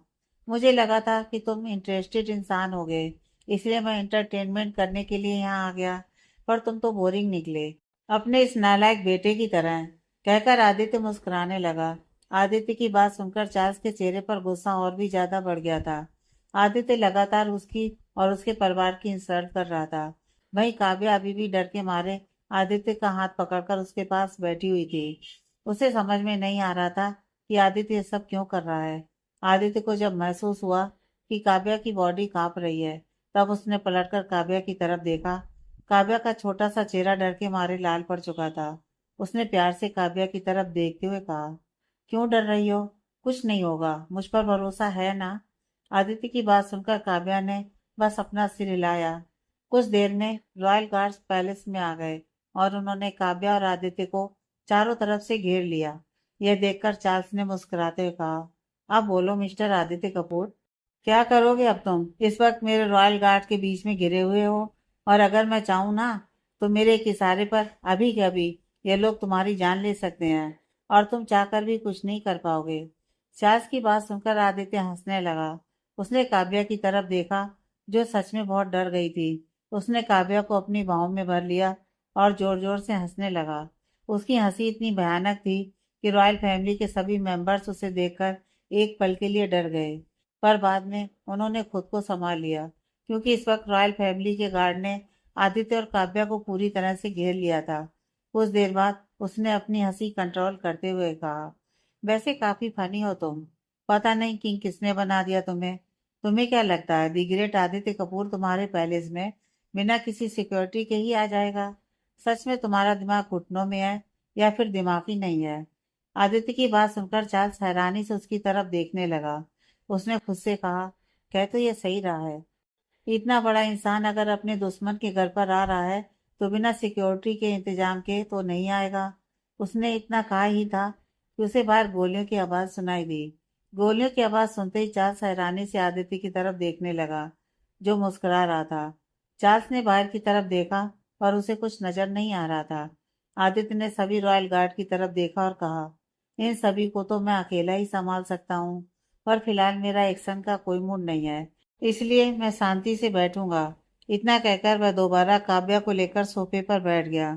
मुझे लगा था कि तुम इंटरेस्टेड इंसान होगे, इसलिए मैं एंटरटेनमेंट करने के लिए यहाँ आ गया, पर तुम तो बोरिंग निकले, अपने इस नालायक बेटे की तरह। कहकर आदित्य मुस्कुराने लगा। आदित्य की बात सुनकर चार्ल्स के चेहरे पर गुस्सा और भी ज्यादा बढ़ गया था। आदित्य लगातार उसकी और उसके परिवार की इंसल्ट कर रहा था। वहीं काव्या अभी भी डर के मारे आदित्य का हाथ पकड़कर उसके पास बैठी हुई थी। उसे समझ में नहीं आ रहा था कि आदित्य ये सब क्यों कर रहा है। आदित्य को जब महसूस हुआ कि काव्या की बॉडी कांप रही है, तब उसने पलटकर काव्या की तरफ देखा। काव्या का छोटा सा चेहरा डर के मारे लाल पड़ चुका था। उसने प्यार से काव्या की तरफ देखते हुए कहा, क्यों डर रही हो। कुछ नहीं होगा, मुझ पर भरोसा है ना। आदित्य की बात सुनकर काव्या ने बस अपना सिर हिलाया। कुछ देर में रॉयल गार्ड्स पैलेस में आ गए और उन्होंने काव्या और आदित्य को चारों तरफ से घेर लिया। यह देखकर चार्ल्स ने मुस्कुराते हुए कहा, अब बोलो मिस्टर आदित्य कपूर, क्या करोगे अब तुम। इस वक्त मेरे रॉयल गार्ड के बीच में घिरे हुए हो, और अगर मैं चाहूँ ना, तो मेरे एक इशारे पर अभी के अभी ये लोग तुम्हारी जान ले सकते हैं, और तुम चाहकर भी कुछ नहीं कर पाओगे। चार्ल्स की बात सुनकर आदित्य हंसने लगा। उसने काव्या की तरफ देखा, जो सच में बहुत डर गई थी। उसने काव्या को अपनी बाहों में भर लिया और जोर जोर से हंसने लगा। उसकी हंसी इतनी भयानक थी कि रॉयल फैमिली के सभी मेंबर्स उसे देखकर एक पल के लिए डर गए, पर बाद में उन्होंने खुद को संभाल लिया, क्योंकि इस वक्त रॉयल फैमिली के गार्ड ने आदित्य और काव्या को पूरी तरह से घेर लिया था। कुछ देर बाद उसने अपनी हंसी कंट्रोल करते हुए कहा, वैसे काफी फनी हो तुम। पता नहीं किंग किसने बना दिया तुम्हें। तुम्हें क्या लगता है दी ग्रेट आदित्य कपूर तुम्हारे पैलेस में बिना किसी सिक्योरिटी के ही आ जाएगा। सच में तुम्हारा दिमाग घुटनों में है या फिर दिमाग ही नहीं है। आदित्य की बात सुनकर चार्ल्स हैरानी से उसकी तरफ देखने लगा। उसने खुद से कहा, कह तो ये सही रहा है। इतना बड़ा इंसान अगर अपने दुश्मन के घर पर आ रहा है तो बिना सिक्योरिटी के इंतजाम के तो नहीं आएगा। उसने इतना कहा ही था कि उसे बाहर गोलियों की आवाज सुनाई दी। गोलियों की आवाज सुनते ही चार्ल्स हैरानी से आदित्य की तरफ देखने लगा, जो मुस्कुरा रहा था। चार्ल्स ने बाहर की तरफ देखा और उसे कुछ नजर नहीं आ रहा था। आदित्य ने सभी रॉयल गार्ड की तरफ देखा और कहा, इन सभी को तो मैं अकेला ही संभाल सकता हूँ, पर फिलहाल मेरा एक्शन का कोई मूड नहीं है, इसलिए मैं शांति से बैठूंगा। इतना कहकर वह दोबारा काव्या को लेकर सोफे पर बैठ गया।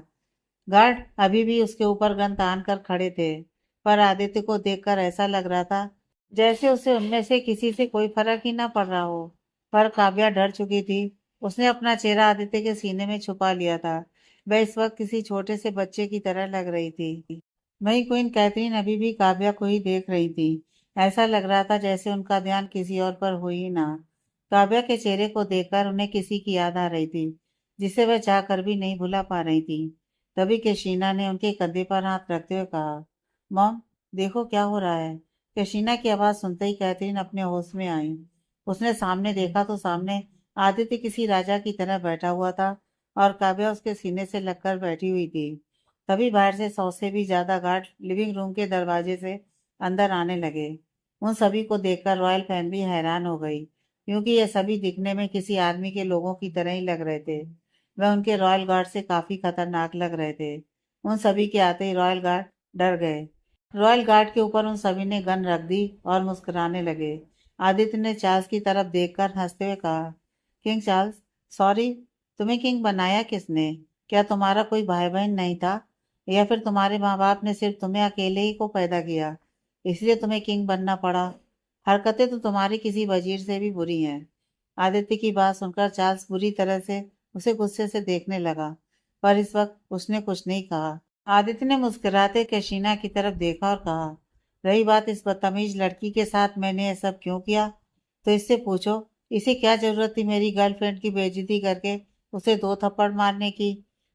गार्ड अभी भी उसके ऊपर गन तान कर खड़े थे, पर आदित्य को देखकर ऐसा लग रहा था जैसे उसे उनमें से किसी से कोई फर्क ही ना पड़ रहा हो। पर काव्या डर चुकी थी। उसने अपना चेहरा आदित्य के सीने में छुपा लिया था। वह इस वक्त किसी छोटे से बच्चे की तरह लग रही थी। वहीं क्वीन कैथरीन अभी भी काव्या को ही देख रही थी। ऐसा लग रहा था जैसे उनका ध्यान किसी और पर हो ही ना। काव्या के चेहरे को देखकर उन्हें किसी की याद आ रही थी, जिसे वह चाहकर भी नहीं भुला पा रही थी। तभी कैशीना ने उनके कंधे पर हाथ रखते हुए कहा, मॉम, देखो क्या हो रहा है। कैशीना की आवाज सुनते ही कैथरीन अपने होश में आई। उसने सामने देखा तो सामने आदित्य किसी राजा की तरह बैठा हुआ था और काव्या उसके सीने से लगकर बैठी हुई थी। तभी बाहर से 100 से भी ज्यादा गार्ड लिविंग रूम के दरवाजे से अंदर आने लगे। उन सभी को देखकर रॉयल फैमिली हैरान हो गई, क्योंकि ये सभी दिखने में किसी आर्मी के लोगों की तरह ही लग रहे थे। वह उनके रॉयल गार्ड से काफी खतरनाक लग रहे थे। उन सभी के आते ही रॉयल गार्ड डर गए। रॉयल गार्ड के ऊपर उन सभी ने गन रख दी और मुस्कुराने लगे। आदित्य ने चार्ल्स की तरफ देखकर हंसते हुए कहा, किंग चार्ल्स, सॉरी, तुम्हें किंग बनाया किसने? क्या तुम्हारा कोई भाई बहन नहीं था, या फिर तुम्हारे माँ बाप ने सिर्फ तुम्हें अकेले ही को पैदा किया, इसलिए तुम्हें किंग बनना पड़ा? हरकतें तो तुम्हारी किसी वजीर से भी बुरी हैं। आदित्य की बात सुनकर चार्ल्स बुरी तरह से उसे गुस्से से देखने लगा, पर इस वक्त उसने कुछ नहीं कहा। आदित्य ने मुस्कुराते कैशीना की तरफ देखा और कहा, रही बात इस बदतमीज लड़की के साथ मैंने ये सब क्यों किया, तो इससे पूछो, इसे क्या जरूरत थी मेरी गर्लफ्रेंड की बेइज्जती करके उसे 2 थप्पड़ मारने की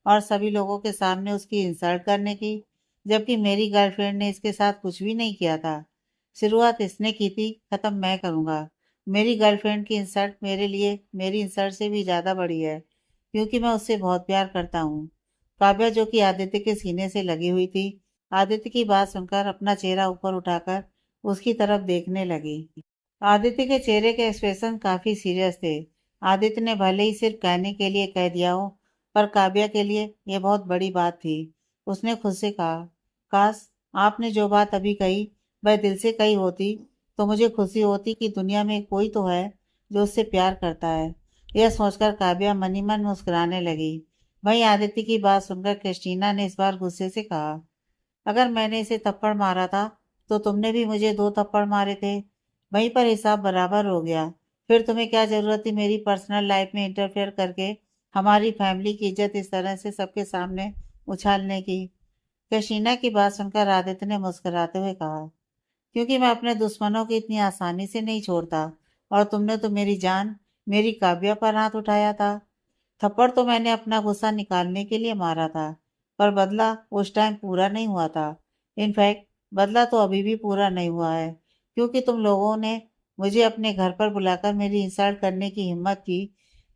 और सभी लोगों के सामने उसकी इंसल्ट करने की, जबकि मेरी गर्लफ्रेंड ने इसके साथ कुछ भी नहीं किया था। शुरुआत इसने की थी, खत्म मैं करूंगा। मेरी गर्लफ्रेंड की इंसल्ट मेरे लिए मेरी इंसल्ट से भी ज्यादा बड़ी है, क्योंकि मैं उससे बहुत प्यार करता हूँ। काव्या, जो कि आदित्य के सीने से लगी हुई थी, आदित्य की बात सुनकर अपना चेहरा ऊपर उठाकर उसकी तरफ देखने लगी। आदित्य के चेहरे के एक्सप्रेशन काफी सीरियस थे। आदित्य ने भले ही सिर्फ कहने के लिए कह दिया हो, पर काव्या के लिए यह बहुत बड़ी बात थी। उसने खुद से कहा, काश आपने जो बात अभी कही वह दिल से कही होती, तो मुझे खुशी होती कि दुनिया में कोई तो है जो उससे प्यार करता है। यह सोचकर काव्या मनी मन मुस्कुराने लगी। वहीं आदित्य की बात सुनकर क्रिस्टीना ने इस बार गुस्से से कहा, अगर मैंने इसे थप्पड़ मारा था तो तुमने भी मुझे 2 थप्पड़ मारे थे। वहीं पर हिसाब बराबर हो गया। फिर तुम्हें क्या जरूरत थी मेरी पर्सनल लाइफ में इंटरफेयर करके हमारी फैमिली की इज्जत इस तरह से सबके सामने उछालने की? कैशीना की बात सुनकर आदित्य ने मुस्कुराते हुए कहा, क्योंकि मैं अपने दुश्मनों को इतनी आसानी से नहीं छोड़ता, और तुमने तो मेरी जान, मेरी काव्या पर हाथ उठाया था। थप्पड़ तो मैंने अपना गुस्सा निकालने के लिए मारा था, पर बदला उस टाइम पूरा नहीं हुआ था। इनफैक्ट बदला तो अभी भी पूरा नहीं हुआ है, क्योंकि तुम लोगों ने मुझे अपने घर पर बुलाकर मेरी इंसल्ट करने की हिम्मत की।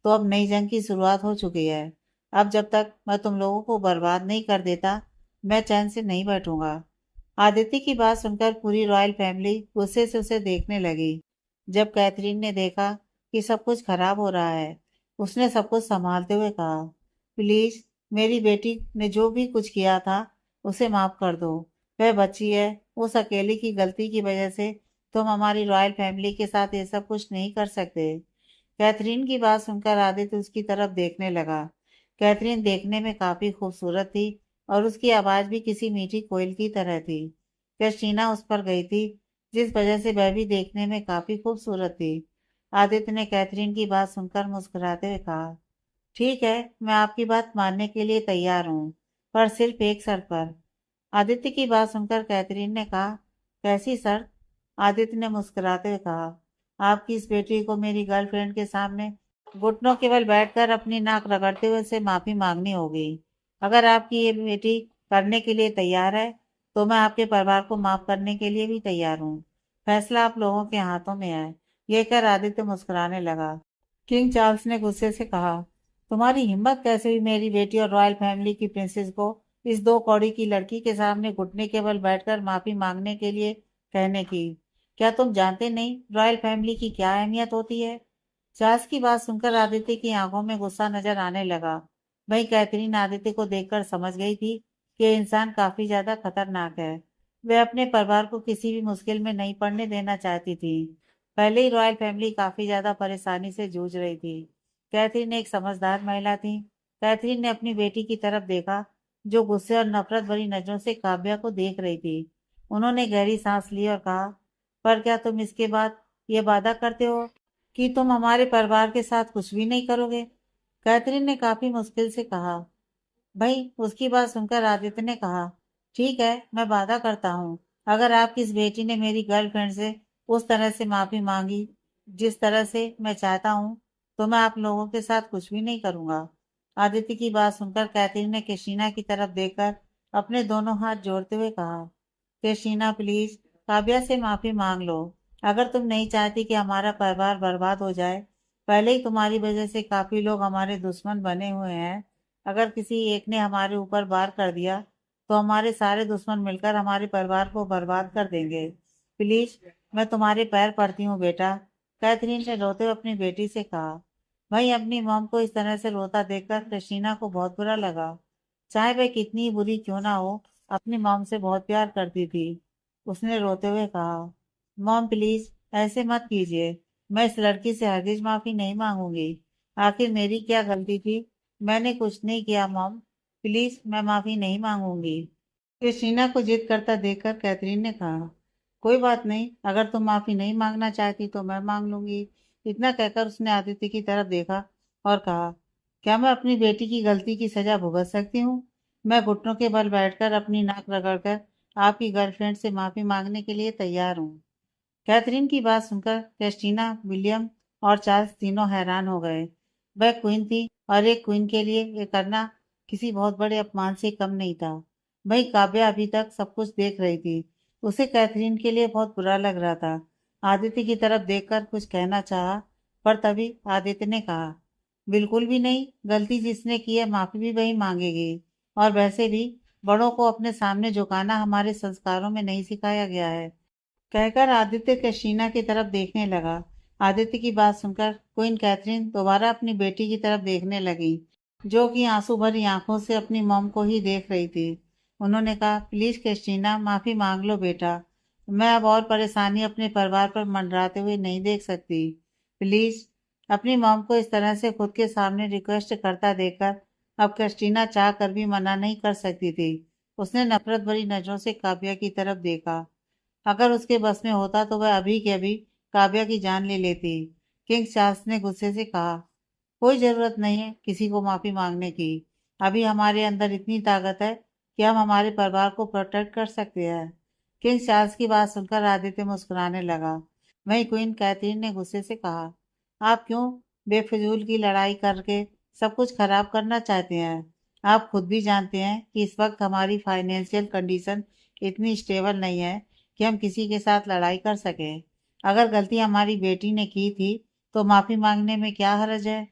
तो अब नई जंग की शुरुआत हो चुकी है। अब जब तक मैं तुम लोगों को बर्बाद नहीं कर देता, मैं चैन से नहीं बैठूंगा। आदित्य की बात सुनकर पूरी रॉयल फैमिली गुस्से से उसे देखने लगी। जब कैथरीन ने देखा कि सब कुछ खराब हो रहा है, उसने सब कुछ संभालते हुए कहा, प्लीज, मेरी बेटी ने जो भी कुछ किया था उसे माफ कर दो। वह बच्ची है। उस अकेली की गलती की वजह से तुम हमारी रॉयल फैमिली के साथ ये सब कुछ नहीं कर सकते। कैथरीन की बात सुनकर आदित्य उसकी तरफ देखने लगा। कैथरीन देखने में काफी खूबसूरत थी और उसकी आवाज भी किसी मीठी कोयल की तरह थी। क्रिस्टीना उस पर गई थी, जिस वजह से वह भी देखने में काफी खूबसूरत थी। आदित्य ने कैथरीन की बात सुनकर मुस्कुराते हुए कहा, ठीक है, मैं आपकी बात मानने के लिए तैयार हूँ, पर सिर्फ एक शर्त पर। आदित्य की बात सुनकर कैथरीन ने कहा, कैसी शर्त? आदित्य ने मुस्कुराते हुए कहा, आपकी इस बेटी को मेरी गर्लफ्रेंड के सामने घुटनों के बल बैठकर अपनी नाक रगड़ते हुए से माफी मांगनी होगी। अगर आपकी ये बेटी करने के लिए तैयार है तो मैं आपके परिवार को माफ करने के लिए भी तैयार हूँ। फैसला आप लोगों के हाथों में है। ये कर आदित्य मुस्कुराने लगा। किंग चार्ल्स ने गुस्से से कहा, तुम्हारी हिम्मत कैसे हुई मेरी बेटी और रॉयल फैमिली की प्रिंसेस को इस दो कौड़ी की लड़की के सामने घुटने के बल बैठकर माफी मांगने के लिए कहने की? क्या तुम जानते नहीं रॉयल फैमिली की क्या अहमियत होती है? चार्ल्स की बात सुनकर आदित्य की आंखों में गुस्सा नजर आने लगा। वहीं कैथरीन आदित्य को देखकर समझ गई थी कि ये इंसान काफी ज्यादा खतरनाक है। वह अपने परिवार को किसी भी मुश्किल में नहीं पड़ने देना चाहती थी। पहले ही रॉयल फैमिली काफी ज्यादा परेशानी से जूझ रही थी। कैथरीन एक समझदार महिला थी। कैथरीन ने अपनी बेटी की तरफ देखा, जो गुस्से और नफरत भरी नजरों से काव्या को देख रही थी। उन्होंने गहरी सांस ली और कहा, पर क्या तुम इसके बाद ये वादा करते हो कि तुम हमारे परिवार के साथ कुछ भी नहीं करोगे? कैथरीन ने काफी मुश्किल से कहा। भाई, उसकी बात सुनकर आदित्य ने कहा, ठीक है, मैं वादा करता हूँ। अगर आपकी इस बेटी ने मेरी गर्लफ्रेंड से उस तरह से माफी मांगी जिस तरह से मैं चाहता हूँ, तो मैं आप लोगों के साथ कुछ भी नहीं करूंगा। आदित्य की बात सुनकर कैथरीन ने कृष्णा की तरफ देखकर अपने दोनों हाथ जोड़ते हुए कहा, कृष्णा प्लीज, काव्या से माफी मांग लो। अगर तुम नहीं चाहती कि हमारा परिवार बर्बाद हो जाए, पहले ही तुम्हारी वजह से काफी लोग हमारे दुश्मन बने हुए हैं। अगर किसी एक ने हमारे ऊपर वार कर दिया, तो हमारे सारे दुश्मन मिलकर हमारे परिवार को बर्बाद कर देंगे। प्लीज, मैं तुम्हारे पैर पड़ती हूँ बेटा, कैथरीन ने रोते हुए अपनी बेटी से कहा। वहीं अपनी मॉम को इस तरह से रोता देखकर क्रिस्टीना को बहुत बुरा लगा। चाहे वह कितनी बुरी क्यों ना हो, अपनी मॉम से बहुत प्यार करती थी। उसने रोते हुए कहा, मॉम प्लीज, ऐसे मत कीजिए। मैं इस लड़की से हरगिज माफी नहीं मांगूंगी। आखिर मेरी क्या गलती थी? मैंने कुछ नहीं किया मॉम। प्लीज, मैं माफी नहीं मांगूंगी। क्रिस्टीना को जिद करता देखकर कैथरीन ने कहा, कोई बात नहीं, अगर तुम माफी नहीं मांगना चाहती तो मैं मांग लूंगी। इतना कहकर उसने आदित्य की तरफ देखा और कहा, क्या मैं अपनी बेटी की गलती की सजा भुगत सकती हूँ? मैं घुटनों के बल बैठकर अपनी नाक रगड़कर आपकी गर्लफ्रेंड से माफी मांगने के लिए तैयार हूँ। कैथरीन की बात सुनकर क्रिस्टीना, विलियम और चार्ल्स तीनों हैरान हो गए। वह क्वीन थी और एक क्वीन के लिए ये करना किसी बहुत बड़े अपमान से कम नहीं था। वही काव्या अभी तक सब कुछ देख रही थी। उसे कैथरीन के लिए बहुत बुरा लग रहा था। आदित्य की तरफ देखकर कुछ कहना चाहा, पर तभी आदित्य ने कहा, बिल्कुल भी नहीं, गलती जिसने की है माफी भी वही मांगेगी। और वैसे भी बड़ों को अपने सामने झुकाना हमारे संस्कारों में नहीं सिखाया गया है, कहकर आदित्य कैशीना की तरफ देखने लगा। आदित्य की बात सुनकर क्वीन कैथरीन दोबारा अपनी बेटी की तरफ देखने लगी, जो कि आंसू भरी आंखों से अपनी मॉम को ही देख रही थी। उन्होंने कहा, प्लीज कैशीना, माफी मांग लो बेटा। मैं अब और परेशानी अपने परिवार पर मंडराते हुए नहीं देख सकती। प्लीज। अपनी मॉम को इस तरह से खुद के सामने रिक्वेस्ट करता देखकर अब कैस्टीना चाह कर भी मना नहीं कर सकती थी। उसने नफरत भरी नजरों से काव्या की तरफ देखा। अगर उसके बस में होता तो वह अभी के अभी काव्या की जान ले लेती। किंग चार्ल्स ने गुस्से से कहा, कोई जरूरत नहीं है किसी को माफी मांगने की। अभी हमारे अंदर इतनी ताकत है कि हम हमारे परिवार को प्रोटेक्ट कर सकते हैं। किंग चार्ल्स की बात सुनकर आदित्य मुस्कुराने लगा। वहीं क्वीन कैथरीन ने गुस्से से कहा, आप क्यों बेफिजूल की लड़ाई करके सब कुछ खराब करना चाहते हैं? आप खुद भी जानते हैं कि इस वक्त हमारी फाइनेंशियल कंडीशन इतनी स्टेबल नहीं है कि हम किसी के साथ लड़ाई कर सकें। अगर गलती हमारी बेटी ने की थी, तो माफी मांगने में क्या हर्ज है?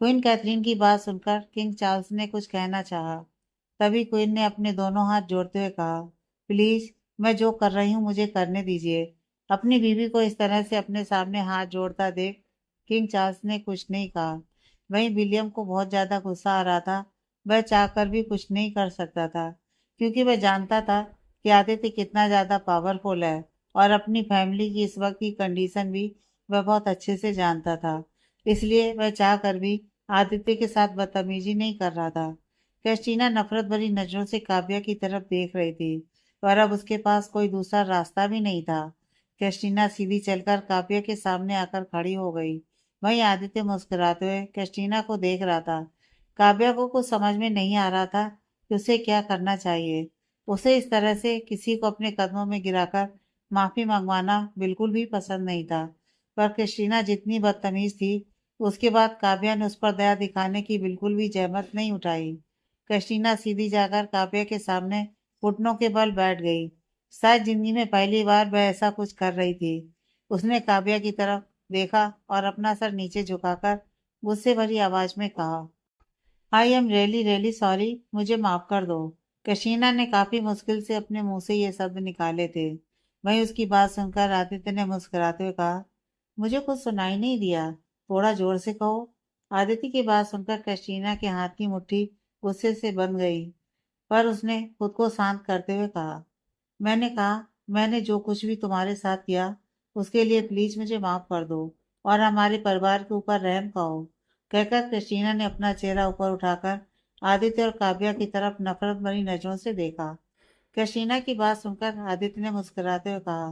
क्वीन कैथरीन की बात सुनकर किंग चार्ल्स ने कुछ कहना चाहा। तभी क्वीन ने अपने दोनों हाथ जोड़ते हुए कहा, प्लीज, मैं जो कर रही हूँ मुझे करने दीजिए। अपनी बीवी को इस तरह से अपने सामने हाथ जोड़ता देख किंग चार्ल्स ने कुछ नहीं कहा। वहीं विलियम को बहुत ज्यादा गुस्सा आ रहा था। वह चाहकर भी कुछ नहीं कर सकता था, क्योंकि वह जानता था कि आदित्य कितना ज्यादा पावरफुल है और अपनी फैमिली की इस वक्त की कंडीशन भी वह बहुत अच्छे से जानता था। इसलिए वह चाह कर भी आदित्य के साथ बदतमीजी नहीं कर रहा था। क्रिस्टीना नफरत भरी नजरों से काव्या की तरफ देख रही थी, पर अब उसके पास कोई दूसरा रास्ता भी नहीं था। क्रिस्टीना सीधी चलकर काव्या के सामने आकर खड़ी हो गई। वहीं आदित्य मुस्कुराते हुए क्रिस्टीना को देख रहा था। काव्या को कुछ समझ में नहीं आ रहा था कि उसे क्या करना चाहिए। उसे इस तरह से किसी को अपने कदमों में गिराकर माफी मंगवाना बिल्कुल भी पसंद नहीं था। पर क्रिस्टीना जितनी बदतमीज थी, उसके बाद काव्या ने उस पर दया दिखाने की बिल्कुल भी जहमत नहीं उठाई। क्रिस्टीना सीधी जाकर काव्या के सामने घुटनों के बल बैठ गई। शायद जिंदगी में पहली बार वह ऐसा कुछ कर रही थी। उसने काव्या की तरफ देखा और अपना सर नीचे झुकाकर गुस्से भरी आवाज में कहा, I am really really sorry, मुझे माफ कर दो। कशीना ने काफी मुश्किल से अपने मुंह से ये शब्द निकाले थे। वहीं उसकी बात सुनकर आदित्य ने मुस्कुराते हुए कहा, मुझे कुछ सुनाई नहीं दिया, थोड़ा जोर से कहो। आदित्य की बात सुनकर कशीना के हाथ की मुट्ठी गुस्से से बंध गई, पर उसने खुद को शांत करते हुए कहा, मैंने कहा, मैंने जो कुछ भी तुम्हारे साथ किया उसके लिए प्लीज मुझे माफ कर दो और हमारे परिवार के ऊपर रहम करो। कहकर क्रिस्टीना ने अपना चेहरा ऊपर उठाकर आदित्य और काव्या की तरफ नफरत भरी नजरों से देखा। क्रिस्टीना की बात सुनकर आदित्य ने मुस्कुराते हुए कहा,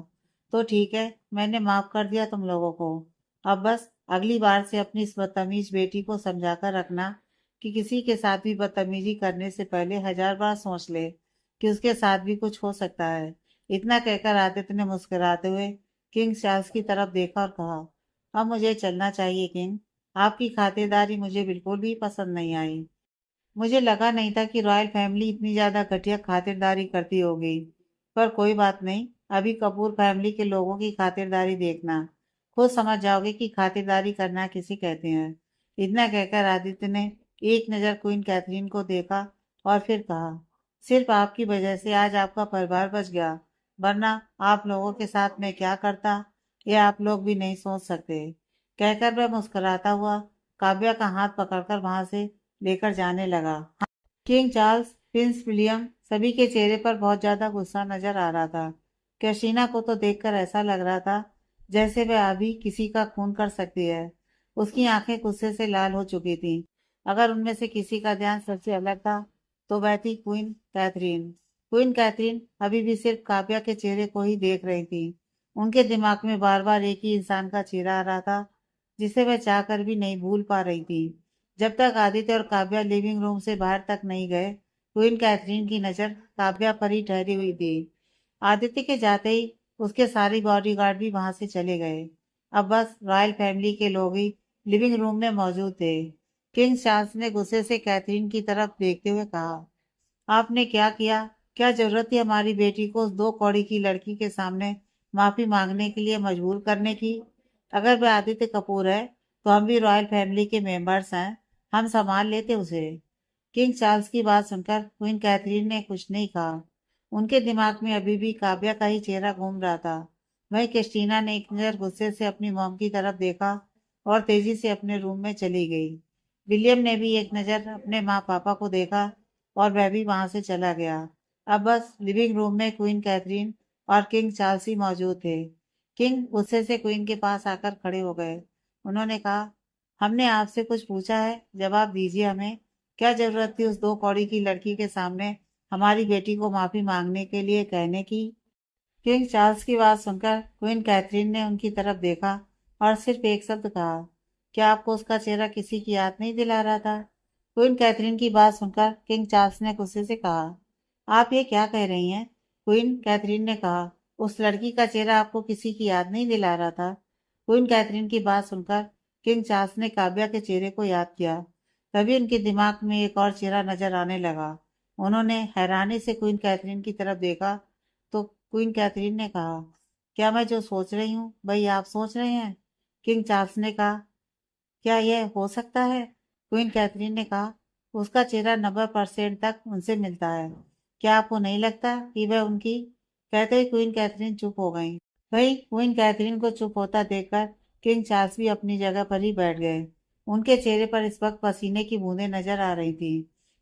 तो ठीक है, मैंने माफ कर दिया तुम लोगों को। अब बस अगली बार से अपनी इस बदतमीज बेटी को समझाकर रखना कि किसी के साथ भी बदतमीजी करने से पहले 1000 बार सोच ले कि उसके साथ भी कुछ हो सकता है। इतना कहकर आदित्य ने मुस्कुराते हुए किंग चार्ल्स की तरफ देखा और कहा, अब मुझे चलना चाहिए किंग, आपकी खातिरदारी मुझे बिल्कुल भी पसंद नहीं आई। मुझे लगा नहीं था कि रॉयल फैमिली इतनी ज्यादा घटिया खातिरदारी करती होगी, पर कोई बात नहीं, अभी कपूर फैमिली के लोगों की खातिरदारी देखना, खुद समझ जाओगे कि खातिरदारी करना किसे कहते हैं। इतना कहकर आदित्य ने एक नज़र क्वीन कैथरीन को देखा और फिर कहा, सिर्फ आपकी वजह से आज आपका परिवार बच गया, वरना आप लोगों के साथ मैं क्या करता ये आप लोग भी नहीं सोच सकते। कहकर वह मुस्कुराता हुआ काव्या का हाथ पकड़कर वहां से लेकर जाने लगा। किंग चार्ल्स, प्रिंस विलियम सभी के चेहरे पर बहुत ज्यादा गुस्सा नजर आ रहा था। कैशीना को तो देखकर ऐसा लग रहा था जैसे वह अभी किसी का खून कर सकती है। उसकी आंखें गुस्से से लाल हो चुकी थीं। अगर उनमें से किसी का ध्यान सबसे अलग था तो वह थी क्वीन कैथरीन। क्वीन कैथरीन अभी भी सिर्फ काव्या के चेहरे को ही देख रही थी। उनके दिमाग में बार बार एक ही इंसान का चेहरा आ रहा था जिसे वह चाहकर भी नहीं भूल पा रही थी। जब तक आदित्य और काव्या लिविंग रूम से बाहर तक नहीं गए, क्वीन कैथरीन की नजर काव्या पर ही ठहरी हुई थी। आदित्य के जाते ही उसके सारे बॉडीगार्ड भी वहां से चले गए। अब बस रॉयल फैमिली के लोग ही लिविंग रूम में मौजूद थे। किंग चार्ल्स ने गुस्से से कैथरीन की तरफ देखते हुए कहा, आपने क्या किया? क्या जरूरत थी हमारी बेटी को उस 2 कौड़ी की लड़की के सामने माफी मांगने के लिए मजबूर करने की? अगर वह आदित्य कपूर है तो हम भी रॉयल फैमिली के मेंबर्स हैं, हम संभाल लेते उसे। किंग चार्ल्स की बात सुनकर क्वीन कैथरीन ने कुछ नहीं कहा। उनके दिमाग में अभी भी काव्या का ही चेहरा घूम रहा था। वहीं क्रिस्टीना ने एक नजर गुस्से से अपनी मॉम की तरफ देखा और तेजी से अपने रूम में चली गई। विलियम ने भी एक नजर अपने माँ पापा को देखा और वह भी वहां से चला गया। अब बस लिविंग रूम में क्वीन कैथरीन और किंग चार्ल्स ही मौजूद थे। किंग गुस्से से क्वीन के पास आकर खड़े हो गए। उन्होंने कहा, हमने आपसे कुछ पूछा है, जवाब दीजिए हमें। क्या जरूरत थी उस 2 कौड़ी की लड़की के सामने हमारी बेटी को माफी मांगने के लिए कहने की? किंग चार्ल्स की बात सुनकर क्वीन कैथरीन ने उनकी तरफ देखा और सिर्फ एक शब्द कहा, क्या आपको उसका चेहरा किसी की याद नहीं दिला रहा था? क्वीन कैथरीन की बात सुनकर किंग चार्ल्स ने गुस्से से कहा, आप ये क्या कह रही हैं? क्वीन कैथरीन ने कहा, उस लड़की का चेहरा आपको किसी की याद नहीं दिला रहा था? क्वीन कैथरीन की बात सुनकर किंग चार्ल्स ने काव्या के चेहरे को याद किया। तभी उनके दिमाग में एक और चेहरा नजर आने लगा। उन्होंने हैरानी से क्वीन कैथरीन की तरफ देखा तो क्वीन कैथरीन ने कहा, क्या मैं जो सोच रही हूँ वही आप सोच रहे हैं? किंग चार्ल्स ने कहा, क्या यह हो सकता है? क्वीन कैथरीन ने कहा, उसका चेहरा 90% तक उनसे मिलता है। क्या आपको नहीं लगता कि वह उनकी? कहते ही क्वीन कैथरीन चुप हो गई। वही क्वीन कैथरीन को चुप होता देखकर किंग चार्ल्स भी अपनी जगह पर ही बैठ गए। उनके चेहरे पर इस वक्त पसीने की बूंदें नजर आ रही थी।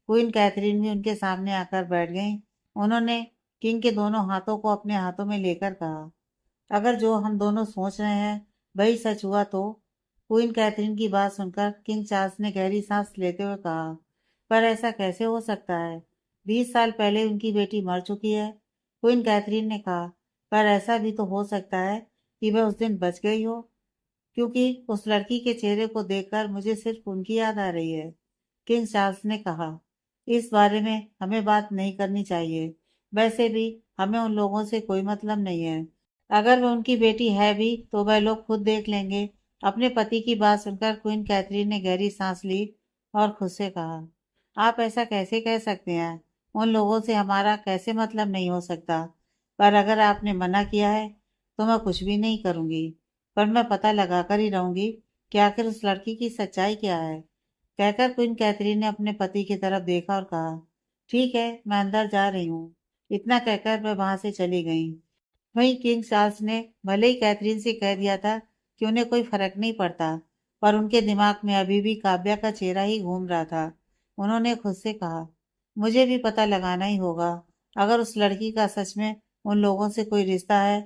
क्वीन कैथरीन भी उनके सामने आकर बैठ गईं। उन्होंने किंग के दोनों हाथों को अपने हाथों में लेकर कहा, अगर जो हम दोनों सोच रहे हैं वही सच हुआ तो? क्वीन कैथरीन की बात सुनकर किंग चार्ल्स ने गहरी सांस लेते हुए कहा, पर ऐसा कैसे हो सकता है? 20 साल पहले उनकी बेटी मर चुकी है। क्वीन कैथरीन ने कहा, पर ऐसा भी तो हो सकता है कि वह उस दिन बच गई हो, क्योंकि उस लड़की के चेहरे को देखकर मुझे सिर्फ उनकी याद आ रही है। किंग चार्ल्स ने कहा, इस बारे में हमें बात नहीं करनी चाहिए। वैसे भी हमें उन लोगों से कोई मतलब नहीं है। अगर वह उनकी बेटी है भी तो वह लोग खुद देख लेंगे। अपने पति की बात सुनकर क्वीन कैथरीन ने गहरी सांस ली और खुद से कहा, आप ऐसा कैसे कह सकते हैं? उन लोगों से हमारा कैसे मतलब नहीं हो सकता। पर अगर आपने मना किया है तो मैं कुछ भी नहीं करूँगी। पर मैं पता लगाकर ही रहूँगी कि आखिर उस लड़की की सच्चाई क्या है। कहकर क्वीन कैथरीन ने अपने पति की तरफ देखा और कहा, ठीक है, मैं अंदर जा रही हूँ। इतना कहकर वह वहां से चली गई। वहीं किंग चार्ल्स ने भले ही कैथरीन से कह दिया था कि उन्हें कोई फर्क नहीं पड़ता, पर उनके दिमाग में अभी भी काव्या का चेहरा ही घूम रहा था। उन्होंने खुद से कहा, मुझे भी पता लगाना ही होगा। अगर उस लड़की का सच में उन लोगों से कोई रिश्ता है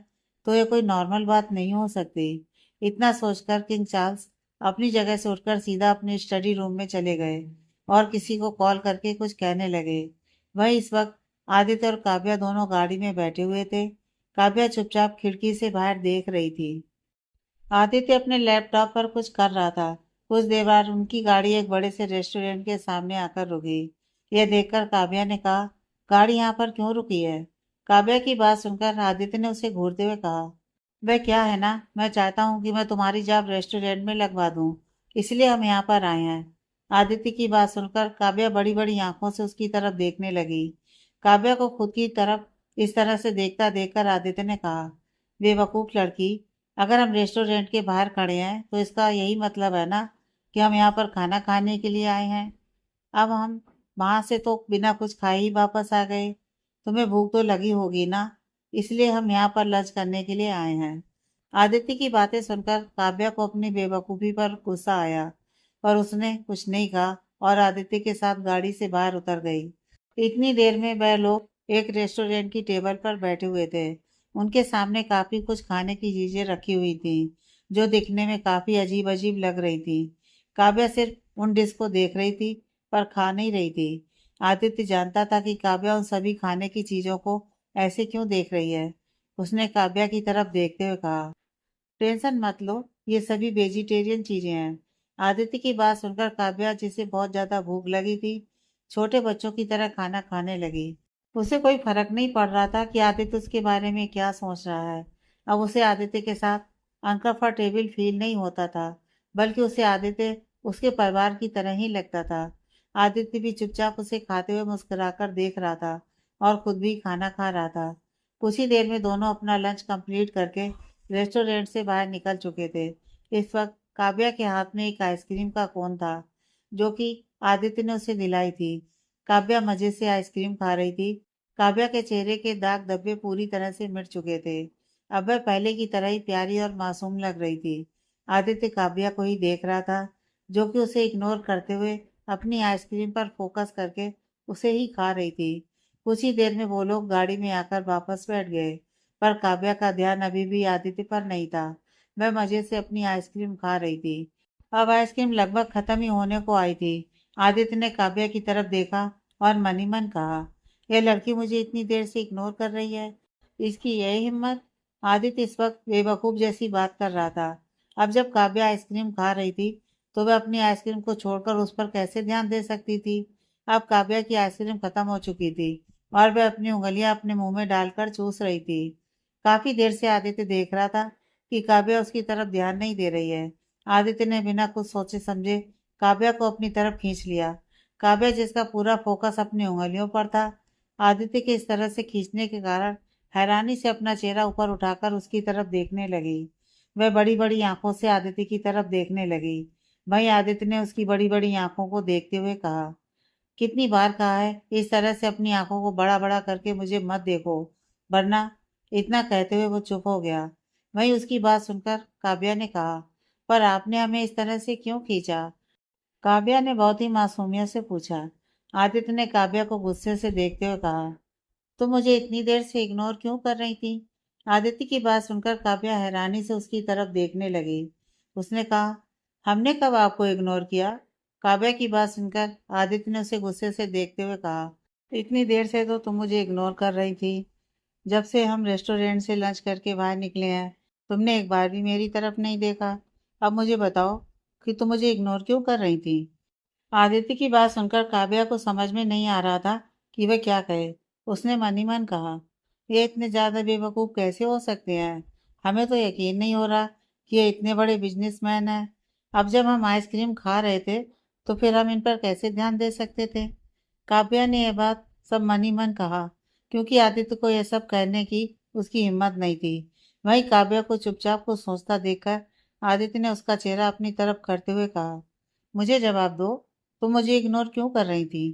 तो ये कोई नॉर्मल बात नहीं हो सकती। इतना सोचकर किंग चार्ल्स अपनी जगह से उठकर सीधा अपने स्टडी रूम में चले गए और किसी को कॉल करके कुछ कहने लगे। वही इस वक्त आदित्य और काव्या दोनों गाड़ी में बैठे हुए थे। काव्या चुपचाप खिड़की से बाहर देख रही थी। आदित्य अपने लैपटॉप पर कुछ कर रहा था। कुछ देर बाद उनकी गाड़ी एक बड़े से रेस्टोरेंट के सामने आकर रुकी। यह देखकर काव्या ने कहा, गाड़ी यहाँ पर क्यों रुकी है? काव्या की बात सुनकर आदित्य ने उसे घूरते हुए कहा, वह क्या है ना, मैं चाहता हूँ कि मैं तुम्हारी जॉब रेस्टोरेंट में लगवा दूँ, इसलिए हम यहाँ पर आए हैं। आदित्य की बात सुनकर काव्या बड़ी बड़ी आंखों से उसकी तरफ देखने लगी। काव्या को खुद की तरफ इस तरह से देखता देखकर आदित्य ने कहा, बेवकूफ लड़की, अगर हम रेस्टोरेंट के बाहर खड़े हैं तो इसका यही मतलब है ना कि हम यहाँ पर खाना खाने के लिए आए हैं। अब हम वहां से तो बिना कुछ खाए ही वापस आ गए। तुम्हें भूख तो लगी होगी ना, इसलिए हम यहाँ पर लंच करने के लिए आए हैं। आदित्य की बातें सुनकर काव्या को अपनी बेवकूफ़ी पर गुस्सा आया, पर उसने कुछ नहीं कहा और आदित्य के साथ गाड़ी से बाहर उतर गई। इतनी देर में वह लोग एक रेस्टोरेंट की टेबल पर बैठे हुए थे। उनके सामने काफी कुछ खाने की चीजें रखी हुई थी, जो दिखने में काफी अजीब अजीब लग रही थी। काव्या सिर्फ उन डिश को देख रही थी, पर खा नहीं रही थी। आदित्य जानता था कि काव्या उन सभी खाने की चीजों को ऐसे क्यों देख रही है। उसने काव्या की तरफ देखते हुए कहा, टेंशन मत लो, ये सभी वेजिटेरियन चीजें हैं। आदित्य की बात सुनकर काव्या, जिसे बहुत ज्यादा भूख लगी थी, छोटे बच्चों की तरह खाना खाने लगी। उसे कोई फर्क नहीं पड़ रहा था कि आदित्य उसके बारे में क्या सोच रहा है। अब उसे आदित्य के साथ अनकंफर्टेबल फील नहीं होता था, बल्कि उसे आदित्य उसके परिवार की तरह ही लगता था। आदित्य भी चुपचाप उसे खाते हुए मुस्कुराकर देख रहा था और खुद भी खाना खा रहा था। कुछ ही देर में दोनों अपना लंच कंप्लीट करके रेस्टोरेंट से बाहर निकल चुके थे। इस वक्त काव्या के हाथ में एक आइसक्रीम का कोन था, जो कि आदित्य ने उसे दिलाई थी। काव्या मजे से आइसक्रीम खा रही थी। काव्या के चेहरे के दाग धब्बे पूरी तरह से मिट चुके थे। अब वह पहले की तरह ही प्यारी और मासूम लग रही थी। आदित्य काव्या को ही देख रहा था, जो कि उसे इग्नोर करते हुए अपनी आइसक्रीम पर फोकस करके उसे ही खा रही थी। कुछ ही देर में वो लोग गाड़ी में आकर वापस बैठ गए, पर काव्या का ध्यान अभी भी आदित्य पर नहीं था। वह मजे से अपनी आइसक्रीम खा रही थी। अब आइसक्रीम लगभग खत्म ही होने को आई थी। आदित्य ने काव्या की तरफ देखा और मन ही मन कहा, यह लड़की मुझे इतनी देर से इग्नोर कर रही है, इसकी यह हिम्मत। आदित्य इस वक्त बेवकूफ जैसी बात कर रहा था। अब जब काव्या आइसक्रीम खा रही थी तो वह अपनी आइसक्रीम को छोड़कर उस पर कैसे ध्यान दे सकती थी। अब काव्या की आइसक्रीम खत्म हो चुकी थी और वह अपनी उंगलियां अपने मुंह में डालकर चूस रही थी। काफी देर से आदित्य देख रहा था कि काव्या उसकी तरफ ध्यान नहीं दे रही है। आदित्य ने बिना कुछ सोचे समझे काव्या को अपनी तरफ खींच लिया। काव्या, जिसका पूरा फोकस अपनी उंगलियों पर था, आदित्य के इस तरह से खींचने के कारण हैरानी से अपना चेहरा ऊपर उठाकर उसकी तरफ देखने लगी। वह बड़ी बड़ी आंखों से आदित्य की तरफ देखने लगी। वहीं आदित्य ने उसकी बड़ी बड़ी आंखों को देखते हुए कहा, कितनी बार कहा है इस तरह से अपनी आंखों को बड़ा बड़ा करके मुझे मत देखो, वरना। इतना कहते हुए वो चुप हो गया। वहीं उसकी बात सुनकर काव्या ने कहा, पर आपने हमें इस तरह से क्यों खींचा? काव्या ने बहुत ही मासूमियत से पूछा। आदित्य ने काव्या को गुस्से से देखते हुए कहा, तुम मुझे इतनी देर से इग्नोर क्यों कर रही थी? आदित्य की बात सुनकर काव्या हैरानी से उसकी तरफ देखने लगी। उसने कहा, हमने कब आपको इग्नोर किया? काव्या की बात सुनकर आदित्य ने उसे गुस्से से देखते हुए कहा, इतनी देर से तो तुम मुझे इग्नोर कर रही थी। जब से हम रेस्टोरेंट से लंच करके बाहर निकले हैं, तुमने एक बार भी मेरी तरफ नहीं देखा। अब मुझे बताओ कि तुम मुझे इग्नोर क्यों कर रही थी? आदित्य की बात सुनकर काव्या को समझ में नहीं आ रहा था कि वह क्या कहे। उसने मन ही मन कहा, ये इतने ज्यादा बेवकूफ कैसे हो सकते हैं? हमें तो यकीन नहीं हो रहा कि ये इतने बड़े बिजनेसमैन हैं। अब जब हम आइसक्रीम खा रहे थे तो फिर हम इन पर कैसे ध्यान दे सकते थे? काव्या ने यह बात सब मन ही मन कहा, क्योंकि आदित्य को यह सब कहने की उसकी हिम्मत नहीं थी। वहीं काव्या को चुपचाप कुछ सोचता देखकर आदित्य ने उसका चेहरा अपनी तरफ करते हुए कहा, मुझे जवाब दो, तुम मुझे इग्नोर क्यों कर रही थी?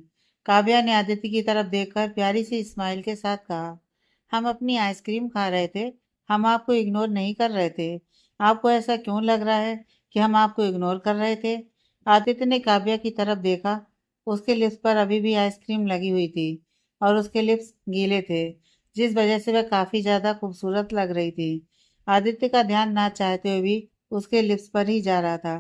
काव्या ने आदित्य की तरफ देखकर प्यारी सी स्माइल के साथ कहा, हम अपनी आइसक्रीम खा रहे थे, हम आपको इग्नोर नहीं कर रहे थे। आपको ऐसा क्यों लग रहा है कि हम आपको इग्नोर कर रहे थे? आदित्य ने काव्या की तरफ देखा। उसके लिप्स पर अभी भी आइसक्रीम लगी हुई थी और उसके लिप्स गीले थे, जिस वजह से वह काफी ज्यादा खूबसूरत लग रही थी। आदित्य का ध्यान ना चाहते हुए भी उसके लिप्स पर ही जा रहा था।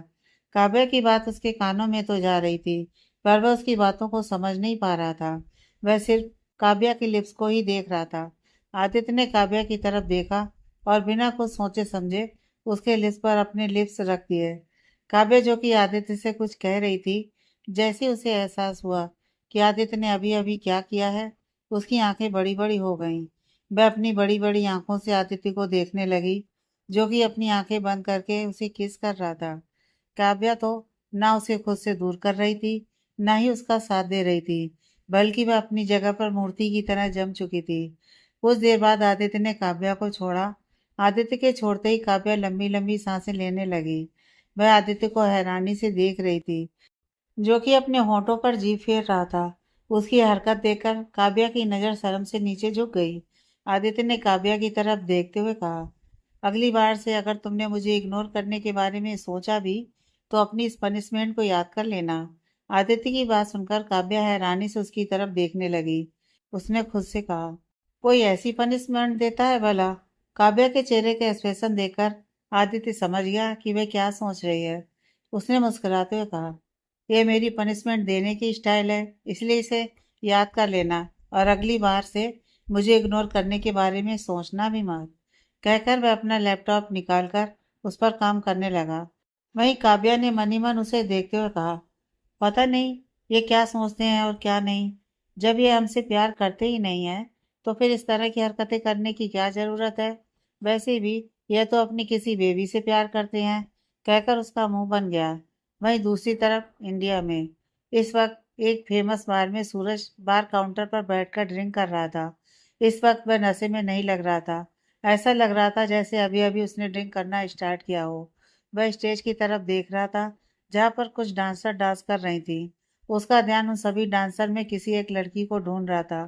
काव्या की बात उसके कानों में तो जा रही थी, पर वह उसकी बातों को समझ नहीं पा रहा था। वह सिर्फ काव्या के लिप्स को ही देख रहा था। आदित्य ने काव्या की तरफ देखा और बिना कुछ सोचे समझे उसके लिप्स पर अपने लिप्स रख दिए। काव्या, जो कि आदित्य से कुछ कह रही थी, जैसे उसे एहसास हुआ कि आदित्य ने अभी अभी क्या किया है, उसकी आंखें बड़ी बड़ी हो गईं। वह अपनी बड़ी बड़ी आंखों से आदित्य को देखने लगी, जो कि अपनी आंखें बंद करके उसे किस कर रहा था। काव्या तो ना उसे खुद से दूर कर रही थी, ना ही उसका साथ दे रही थी, बल्कि वह अपनी जगह पर मूर्ति की तरह जम चुकी थी। कुछ देर बाद आदित्य ने काव्या को छोड़ा। आदित्य के छोड़ते ही काव्या लंबी लंबी सांसें लेने लगी। वह आदित्य को हैरानी से देख रही थी, जो कि अपने होठों पर जीभ फेर रहा था। उसकी हरकत देखकर काव्या की नज़र शर्म से नीचे झुक गई। आदित्य ने काव्या की तरफ देखते हुए कहा, अगली बार से अगर तुमने मुझे इग्नोर करने के बारे में सोचा भी, तो अपनी इस पनिशमेंट को याद कर लेना। आदित्य की बात सुनकर काव्या हैरानी से उसकी तरफ देखने लगी। उसने खुद से कहा, कोई ऐसी पनिशमेंट देता है भला? काव्या के चेहरे के एक्सप्रेशन देखकर आदित्य समझ गया कि वह क्या सोच रही है। उसने मुस्कुराते हुए कहा, ये मेरी पनिशमेंट देने की स्टाइल है, इसलिए इसे याद कर लेना और अगली बार से मुझे इग्नोर करने के बारे में सोचना भी मत। कहकर वह अपना लैपटॉप निकालकर उस पर काम करने लगा। वहीं काव्या ने मन ही मन उसे देखते हुए कहा, पता नहीं ये क्या सोचते हैं और क्या नहीं। जब ये हमसे प्यार करते ही नहीं है, तो फिर इस तरह की हरकतें करने की क्या ज़रूरत है? वैसे भी यह तो अपनी किसी बेबी से प्यार करते हैं। कहकर उसका मुंह बन गया। वहीं दूसरी तरफ इंडिया में इस वक्त एक फेमस बार में सूरज बार काउंटर पर बैठकर ड्रिंक कर रहा था। इस वक्त वह नशे में नहीं लग रहा था। ऐसा लग रहा था जैसे अभी अभी उसने ड्रिंक करना स्टार्ट किया हो। वह स्टेज की तरफ देख रहा था, जहाँ पर कुछ डांसर डांस कर रही थी। उसका ध्यान उन सभी डांसर में किसी एक लड़की को ढूंढ रहा था,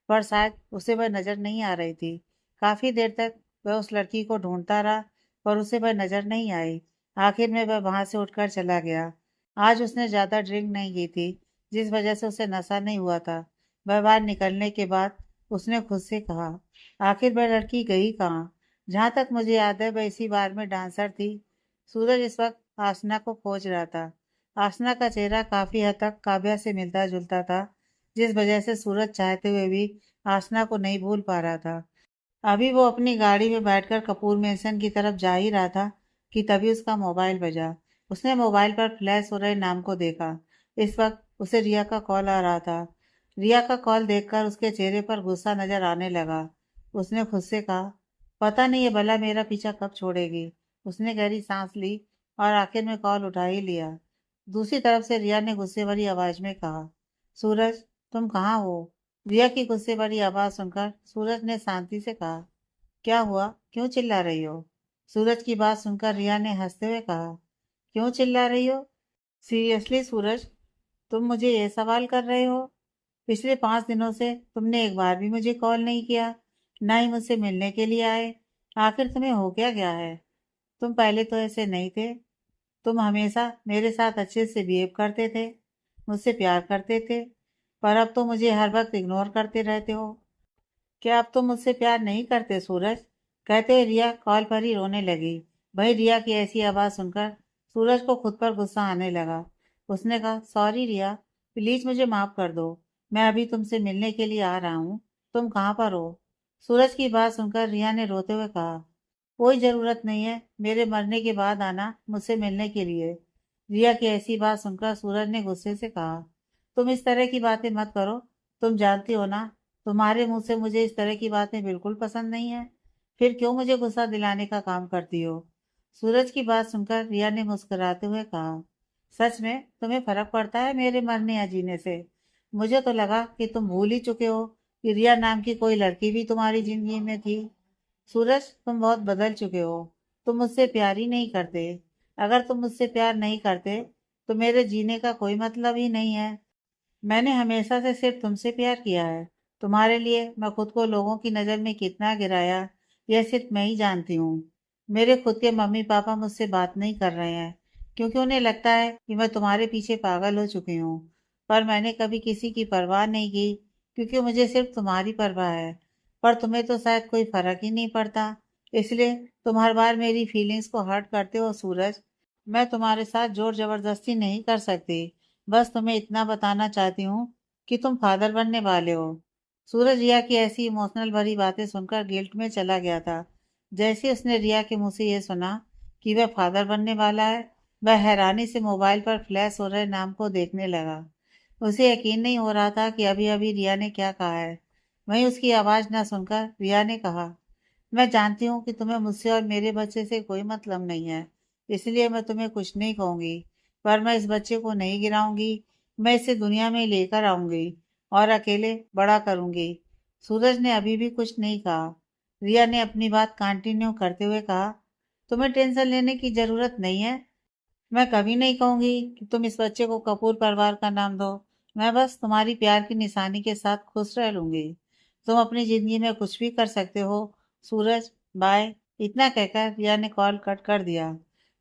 पर शायद उसे वह नजर नहीं आ रही थी। काफी देर तक वह उस लड़की को ढूंढता रहा, पर उसे वह नजर नहीं आई। आखिर में वह वहां से उठकर चला गया। आज उसने ज्यादा ड्रिंक नहीं की थी, जिस वजह से उसे नशा नहीं हुआ था। वह बाहर निकलने के बाद उसने खुद से कहा, आखिर वह लड़की गई कहाँ? जहां तक मुझे याद है, वह इसी बार में डांसर थी। सूरज इस वक्त आसना को खोज रहा था। आसना का चेहरा काफी हद तक काव्या से मिलता जुलता था, जिस वजह से सूरज चाहते हुए भी आसना को नहीं भूल पा रहा था। अभी वो अपनी गाड़ी में बैठकर कपूर मेंशन की तरफ जा ही रहा था कि तभी उसका मोबाइल बजा। उसने मोबाइल पर फ्लैश हो रहे नाम को देखा। इस वक्त उसे रिया का कॉल आ रहा था। रिया का कॉल देखकर उसके चेहरे पर गुस्सा नजर आने लगा। उसने खुद से कहा, पता नहीं ये भला मेरा पीछा कब छोड़ेगी। उसने गहरी सांस ली और आखिर में कॉल उठा ही लिया। दूसरी तरफ से रिया ने गुस्से भरी आवाज में कहा, सूरज, तुम कहाँ हो? रिया की गुस्से भरी आवाज सुनकर सूरज ने शांति से कहा, क्या हुआ, क्यों चिल्ला रही हो? सूरज की बात सुनकर रिया ने हंसते हुए कहा, क्यों चिल्ला रही हो? सीरियसली सूरज, तुम मुझे ये सवाल कर रहे हो? पिछले 5 दिनों से तुमने एक बार भी मुझे कॉल नहीं किया, ना ही मुझसे मिलने के लिए आए। आखिर तुम्हें हो क्या गया है? तुम पहले तो ऐसे नहीं थे। तुम हमेशा मेरे साथ अच्छे से बिहेव करते थे, मुझसे प्यार करते थे, पर अब तो मुझे हर वक्त इग्नोर करते रहते हो। क्या अब तुम मुझसे प्यार नहीं करते सूरज? कहते हुए रिया कॉल पर ही रोने लगी। वही रिया की ऐसी आवाज़ सुनकर सूरज को खुद पर गुस्सा आने लगा। उसने कहा, सॉरी रिया, प्लीज़ मुझे माफ़ कर दो। मैं अभी तुमसे मिलने के लिए आ रहा हूँ। तुम कहाँ पर हो? सूरज की बात सुनकर रिया ने रोते हुए कहा, कोई ज़रूरत नहीं है मेरे मरने के बाद आना मुझसे मिलने के लिए। रिया की ऐसी बात सुनकर सूरज ने गुस्से से कहा, तुम इस तरह की बातें मत करो। तुम जानती हो ना, तुम्हारे मुंह से मुझे इस तरह की बातें बिल्कुल पसंद नहीं है। फिर क्यों मुझे गुस्सा दिलाने का काम करती हो? सूरज की बात सुनकर रिया ने मुस्कुराते हुए कहा, सच में तुम्हें फर्क पड़ता है मेरे मरने या जीने से? मुझे तो लगा कि तुम भूल ही चुके हो कि रिया नाम की कोई लड़की भी तुम्हारी जिंदगी में थी। सूरज, तुम बहुत बदल चुके हो। तुम मुझसे प्यार ही नहीं करते। अगर तुम मुझसे प्यार नहीं करते तो मेरे जीने का कोई मतलब ही नहीं है। मैंने हमेशा से सिर्फ तुमसे प्यार किया है। तुम्हारे लिए मैं खुद को लोगों की नज़र में कितना गिराया, यह सिर्फ मैं ही जानती हूँ। मेरे खुद के मम्मी पापा मुझसे बात नहीं कर रहे हैं क्योंकि उन्हें लगता है कि मैं तुम्हारे पीछे पागल हो चुकी हूँ। पर मैंने कभी किसी की परवाह नहीं की क्योंकि मुझे सिर्फ तुम्हारी परवाह है। पर तुम्हें तो शायद कोई फर्क ही नहीं पड़ता, इसलिए तुम हर बार मेरी फीलिंग्स को हर्ट करते हो। सूरज, मैं तुम्हारे साथ जोर जबरदस्ती नहीं कर सकती। बस तुम्हें इतना बताना चाहती हूँ कि तुम फादर बनने वाले हो। सूरज रिया की ऐसी इमोशनल भरी बातें सुनकर गिल्ट में चला गया था। जैसे उसने रिया के मुंह से ये सुना कि वह फादर बनने वाला है, वह हैरानी से मोबाइल पर फ्लैश हो रहे नाम को देखने लगा। उसे यकीन नहीं हो रहा था कि अभी अभी रिया ने क्या कहा है। वहीं उसकी आवाज़ न सुनकर रिया ने कहा, मैं जानती हूँ कि तुम्हें मुझसे और मेरे बच्चे से कोई मतलब नहीं है, इसलिए मैं तुम्हें कुछ नहीं कहूँगी। पर मैं इस बच्चे को नहीं गिराऊंगी। मैं इसे दुनिया में लेकर आऊंगी और अकेले बड़ा करूंगी। सूरज ने अभी भी कुछ नहीं कहा। रिया ने अपनी बात कंटिन्यू करते हुए कहा, तुम्हें टेंशन लेने की जरूरत नहीं है। मैं कभी नहीं कहूंगी कि तुम इस बच्चे को कपूर परिवार का नाम दो। मैं बस तुम्हारी प्यार की निशानी के साथ खुश रह लूंगी। तुम अपनी जिंदगी में कुछ भी कर सकते हो। सूरज, बाय। इतना कहकर रिया ने कॉल कट कर दिया।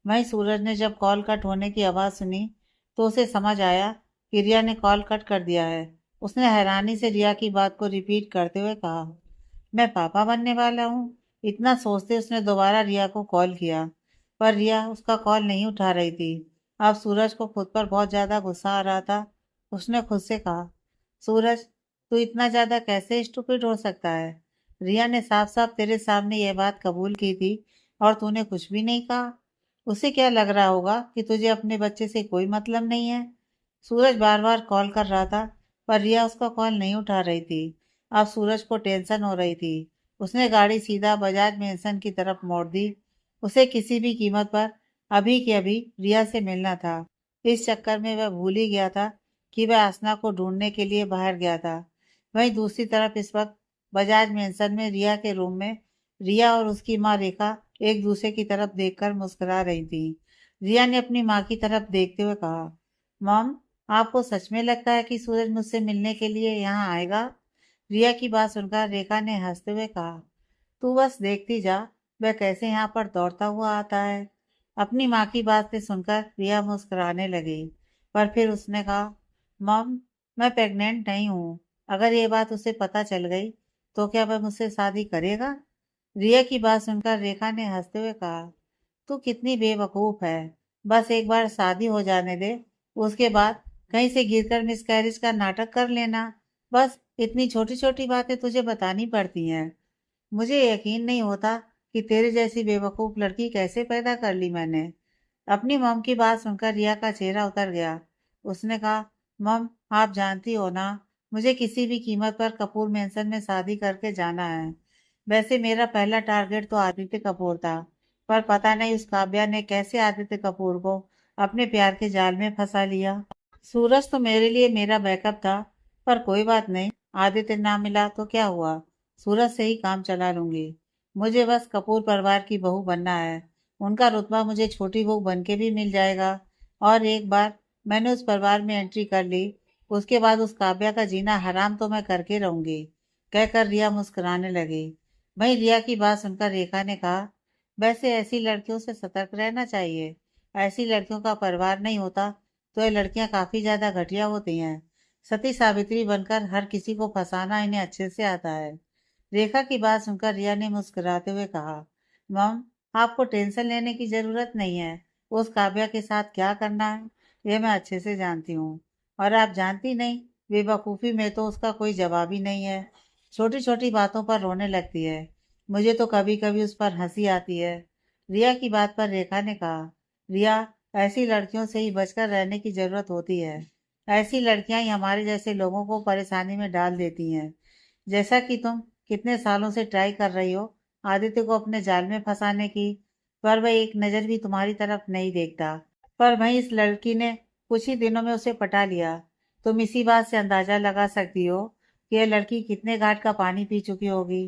वहीं सूरज ने जब कॉल कट होने की आवाज़ सुनी तो उसे समझ आया कि रिया ने कॉल कट कर दिया है। उसने हैरानी से रिया की बात को रिपीट करते हुए कहा, मैं पापा बनने वाला हूँ। इतना सोचते उसने दोबारा रिया को कॉल किया, पर रिया उसका कॉल नहीं उठा रही थी। अब सूरज को खुद पर बहुत ज्यादा गुस्सा आ रहा था। उसने खुद से कहा, सूरज, तू इतना ज्यादा कैसे स्टूपिड हो सकता है। रिया ने साफ साफ तेरे सामने यह बात कबूल की थी और तूने कुछ भी नहीं कहा। उसे क्या लग रहा होगा कि तुझे अपने बच्चे से कोई मतलब नहीं है। सूरज बार बार कॉल कर रहा था पर रिया उसका कॉल नहीं उठा रही थी। अब सूरज को टेंशन हो रही थी। उसने गाड़ी सीधा बजाज मेंशन की तरफ मोड़ दी। उसे किसी भी कीमत पर अभी के अभी रिया से मिलना था। इस चक्कर में वह भूल ही गया था कि वह आसना को ढूंढने के लिए बाहर गया था। वहीं दूसरी तरफ इस वक्त बजाज मेंशन में रिया के रूम में रिया और उसकी माँ रेखा एक दूसरे की तरफ देखकर मुस्कुरा रही थी। रिया ने अपनी माँ की तरफ देखते हुए कहा, मॉम, आपको सच में लगता है कि सूरज मुझसे मिलने के लिए यहाँ आएगा? रिया की बात सुनकर रेखा ने हंसते हुए कहा, तू बस देखती जा, वह कैसे यहाँ पर दौड़ता हुआ आता है। अपनी माँ की बात से सुनकर रिया मुस्कुराने लगी, पर फिर उसने कहा, मॉम, मैं प्रेग्नेंट नहीं हूँ। अगर ये बात उसे पता चल गई तो क्या वह मुझसे शादी करेगा? रिया की बात सुनकर रेखा ने हंसते हुए कहा, तू कितनी बेवकूफ है। बस एक बार शादी हो जाने दे, उसके बाद कहीं से गिरकर मिसकैरेज का नाटक कर लेना। बस इतनी छोटी छोटी बातें तुझे बतानी पड़ती हैं। मुझे यकीन नहीं होता कि तेरे जैसी बेवकूफ लड़की कैसे पैदा कर ली मैंने। अपनी मम की बात सुनकर रिया का चेहरा उतर गया। उसने कहा, मम, आप जानती हो ना, मुझे किसी भी कीमत पर कपूर मेंशन में शादी करके जाना है। वैसे मेरा पहला टारगेट तो आदित्य कपूर था, पर पता नहीं उस काव्या ने कैसे आदित्य कपूर को अपने प्यार के जाल में फंसा लिया। सूरज तो मेरे लिए मेरा बैकअप था, पर कोई बात नहीं, आदित्य ना मिला तो क्या हुआ, सूरज से ही काम चला लूंगी। मुझे बस कपूर परिवार की बहू बनना है। उनका रुतबा मुझे छोटी बहू बन के भी मिल जाएगा। और एक बार मैंने उस परिवार में एंट्री कर ली, उसके बाद उस काव्या का जीना हराम तो मैं करके रहूंगी। कहकर रिया मुस्कुराने लगी। वहीं रिया की बात सुनकर रेखा ने कहा, वैसे ऐसी लड़कियों से सतर्क रहना चाहिए। ऐसी लड़कियों का परिवार नहीं होता तो ये लड़कियां काफी ज्यादा घटिया होती हैं। सती सावित्री बनकर हर किसी को फंसाना इन्हें अच्छे से आता है। रेखा की बात सुनकर रिया ने मुस्कुराते हुए कहा, मम, आपको टेंशन लेने की जरूरत नहीं है। उस काव्या के साथ क्या करना है ये मैं अच्छे से जानती हूँ। और आप जानती नहीं, बेवकूफ़ी में तो उसका कोई जवाब ही नहीं है। छोटी छोटी बातों पर रोने लगती है। मुझे तो कभी कभी उस पर हंसी आती है। रिया की बात पर रेखा ने कहा, रिया, ऐसी लड़कियों से ही बचकर रहने की जरूरत होती है। ऐसी लड़कियां ही हमारे जैसे लोगों को परेशानी में डाल देती हैं। जैसा कि तुम कितने सालों से ट्राई कर रही हो आदित्य को अपने जाल में फंसाने की, पर वह एक नज़र भी तुम्हारी तरफ नहीं देखता। पर वहीं इस लड़की ने कुछ ही दिनों में उसे पटा लिया। तुम इसी बात से अंदाजा लगा सकती हो कि यह लड़की कितने घाट का पानी पी चुकी होगी।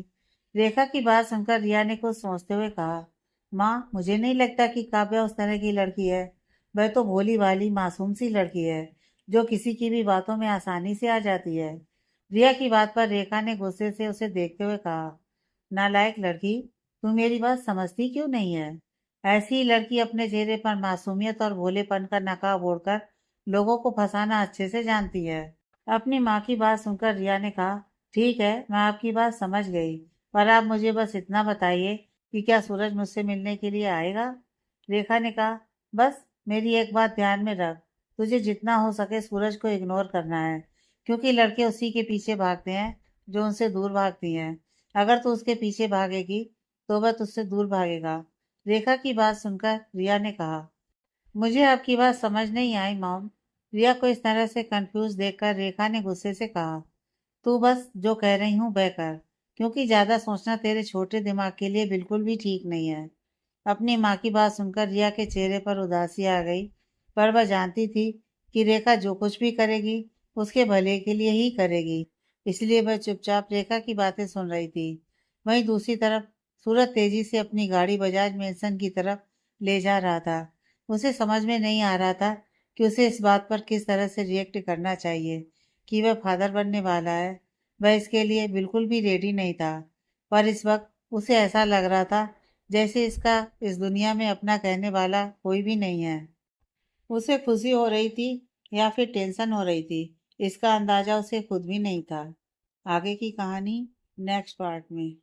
रेखा की बात सुनकर रिया ने कुछ सोचते हुए कहा, माँ, मुझे नहीं लगता कि काव्या उस तरह की लड़की है। वह तो भोली भाली मासूम सी लड़की है, जो किसी की भी बातों में आसानी से आ जाती है। रिया की बात पर रेखा ने गुस्से से उसे देखते हुए कहा, नालायक लड़की, तू मेरी बात समझती क्यों नहीं है? ऐसी लड़की अपने चेहरे पर मासूमियत और भोलेपन का नकाब ओढ़कर लोगों को फंसाना अच्छे से जानती है। अपनी माँ की बात सुनकर रिया ने कहा, ठीक है, मैं आपकी बात समझ गई, पर आप मुझे बस इतना बताइए कि क्या सूरज मुझसे मिलने के लिए आएगा? रेखा ने कहा, बस मेरी एक बात ध्यान में रख, तुझे जितना हो सके सूरज को इग्नोर करना है, क्योंकि लड़के उसी के पीछे भागते हैं जो उनसे दूर भागती हैं। अगर तू उसके पीछे भागेगी तो वह तुझसे दूर भागेगा। रेखा की बात सुनकर रिया ने कहा, मुझे आपकी बात समझ नहीं आई मॉम। रिया को इस तरह से कंफ्यूज देखकर रेखा ने गुस्से से कहा, तू बस जो कह रही हूँ वह कर, क्योंकि ज्यादा सोचना तेरे छोटे दिमाग के लिए बिल्कुल भी ठीक नहीं है। अपनी माँ की बात सुनकर रिया के चेहरे पर उदासी आ गई, पर वह जानती थी कि रेखा जो कुछ भी करेगी उसके भले के लिए ही करेगी, इसलिए वह चुपचाप रेखा की बातें सुन रही थी। वहीं दूसरी तरफ सूरज तेजी से अपनी गाड़ी बजाज मेंशन की तरफ ले जा रहा था। उसे समझ में नहीं आ रहा था कि उसे इस बात पर किस तरह से रिएक्ट करना चाहिए कि वह फादर बनने वाला है। वह इसके लिए बिल्कुल भी रेडी नहीं था, पर इस वक्त उसे ऐसा लग रहा था जैसे इसका इस दुनिया में अपना कहने वाला कोई भी नहीं है। उसे खुशी हो रही थी या फिर टेंशन हो रही थी, इसका अंदाजा उसे खुद भी नहीं था। आगे की कहानी नेक्स्ट पार्ट में।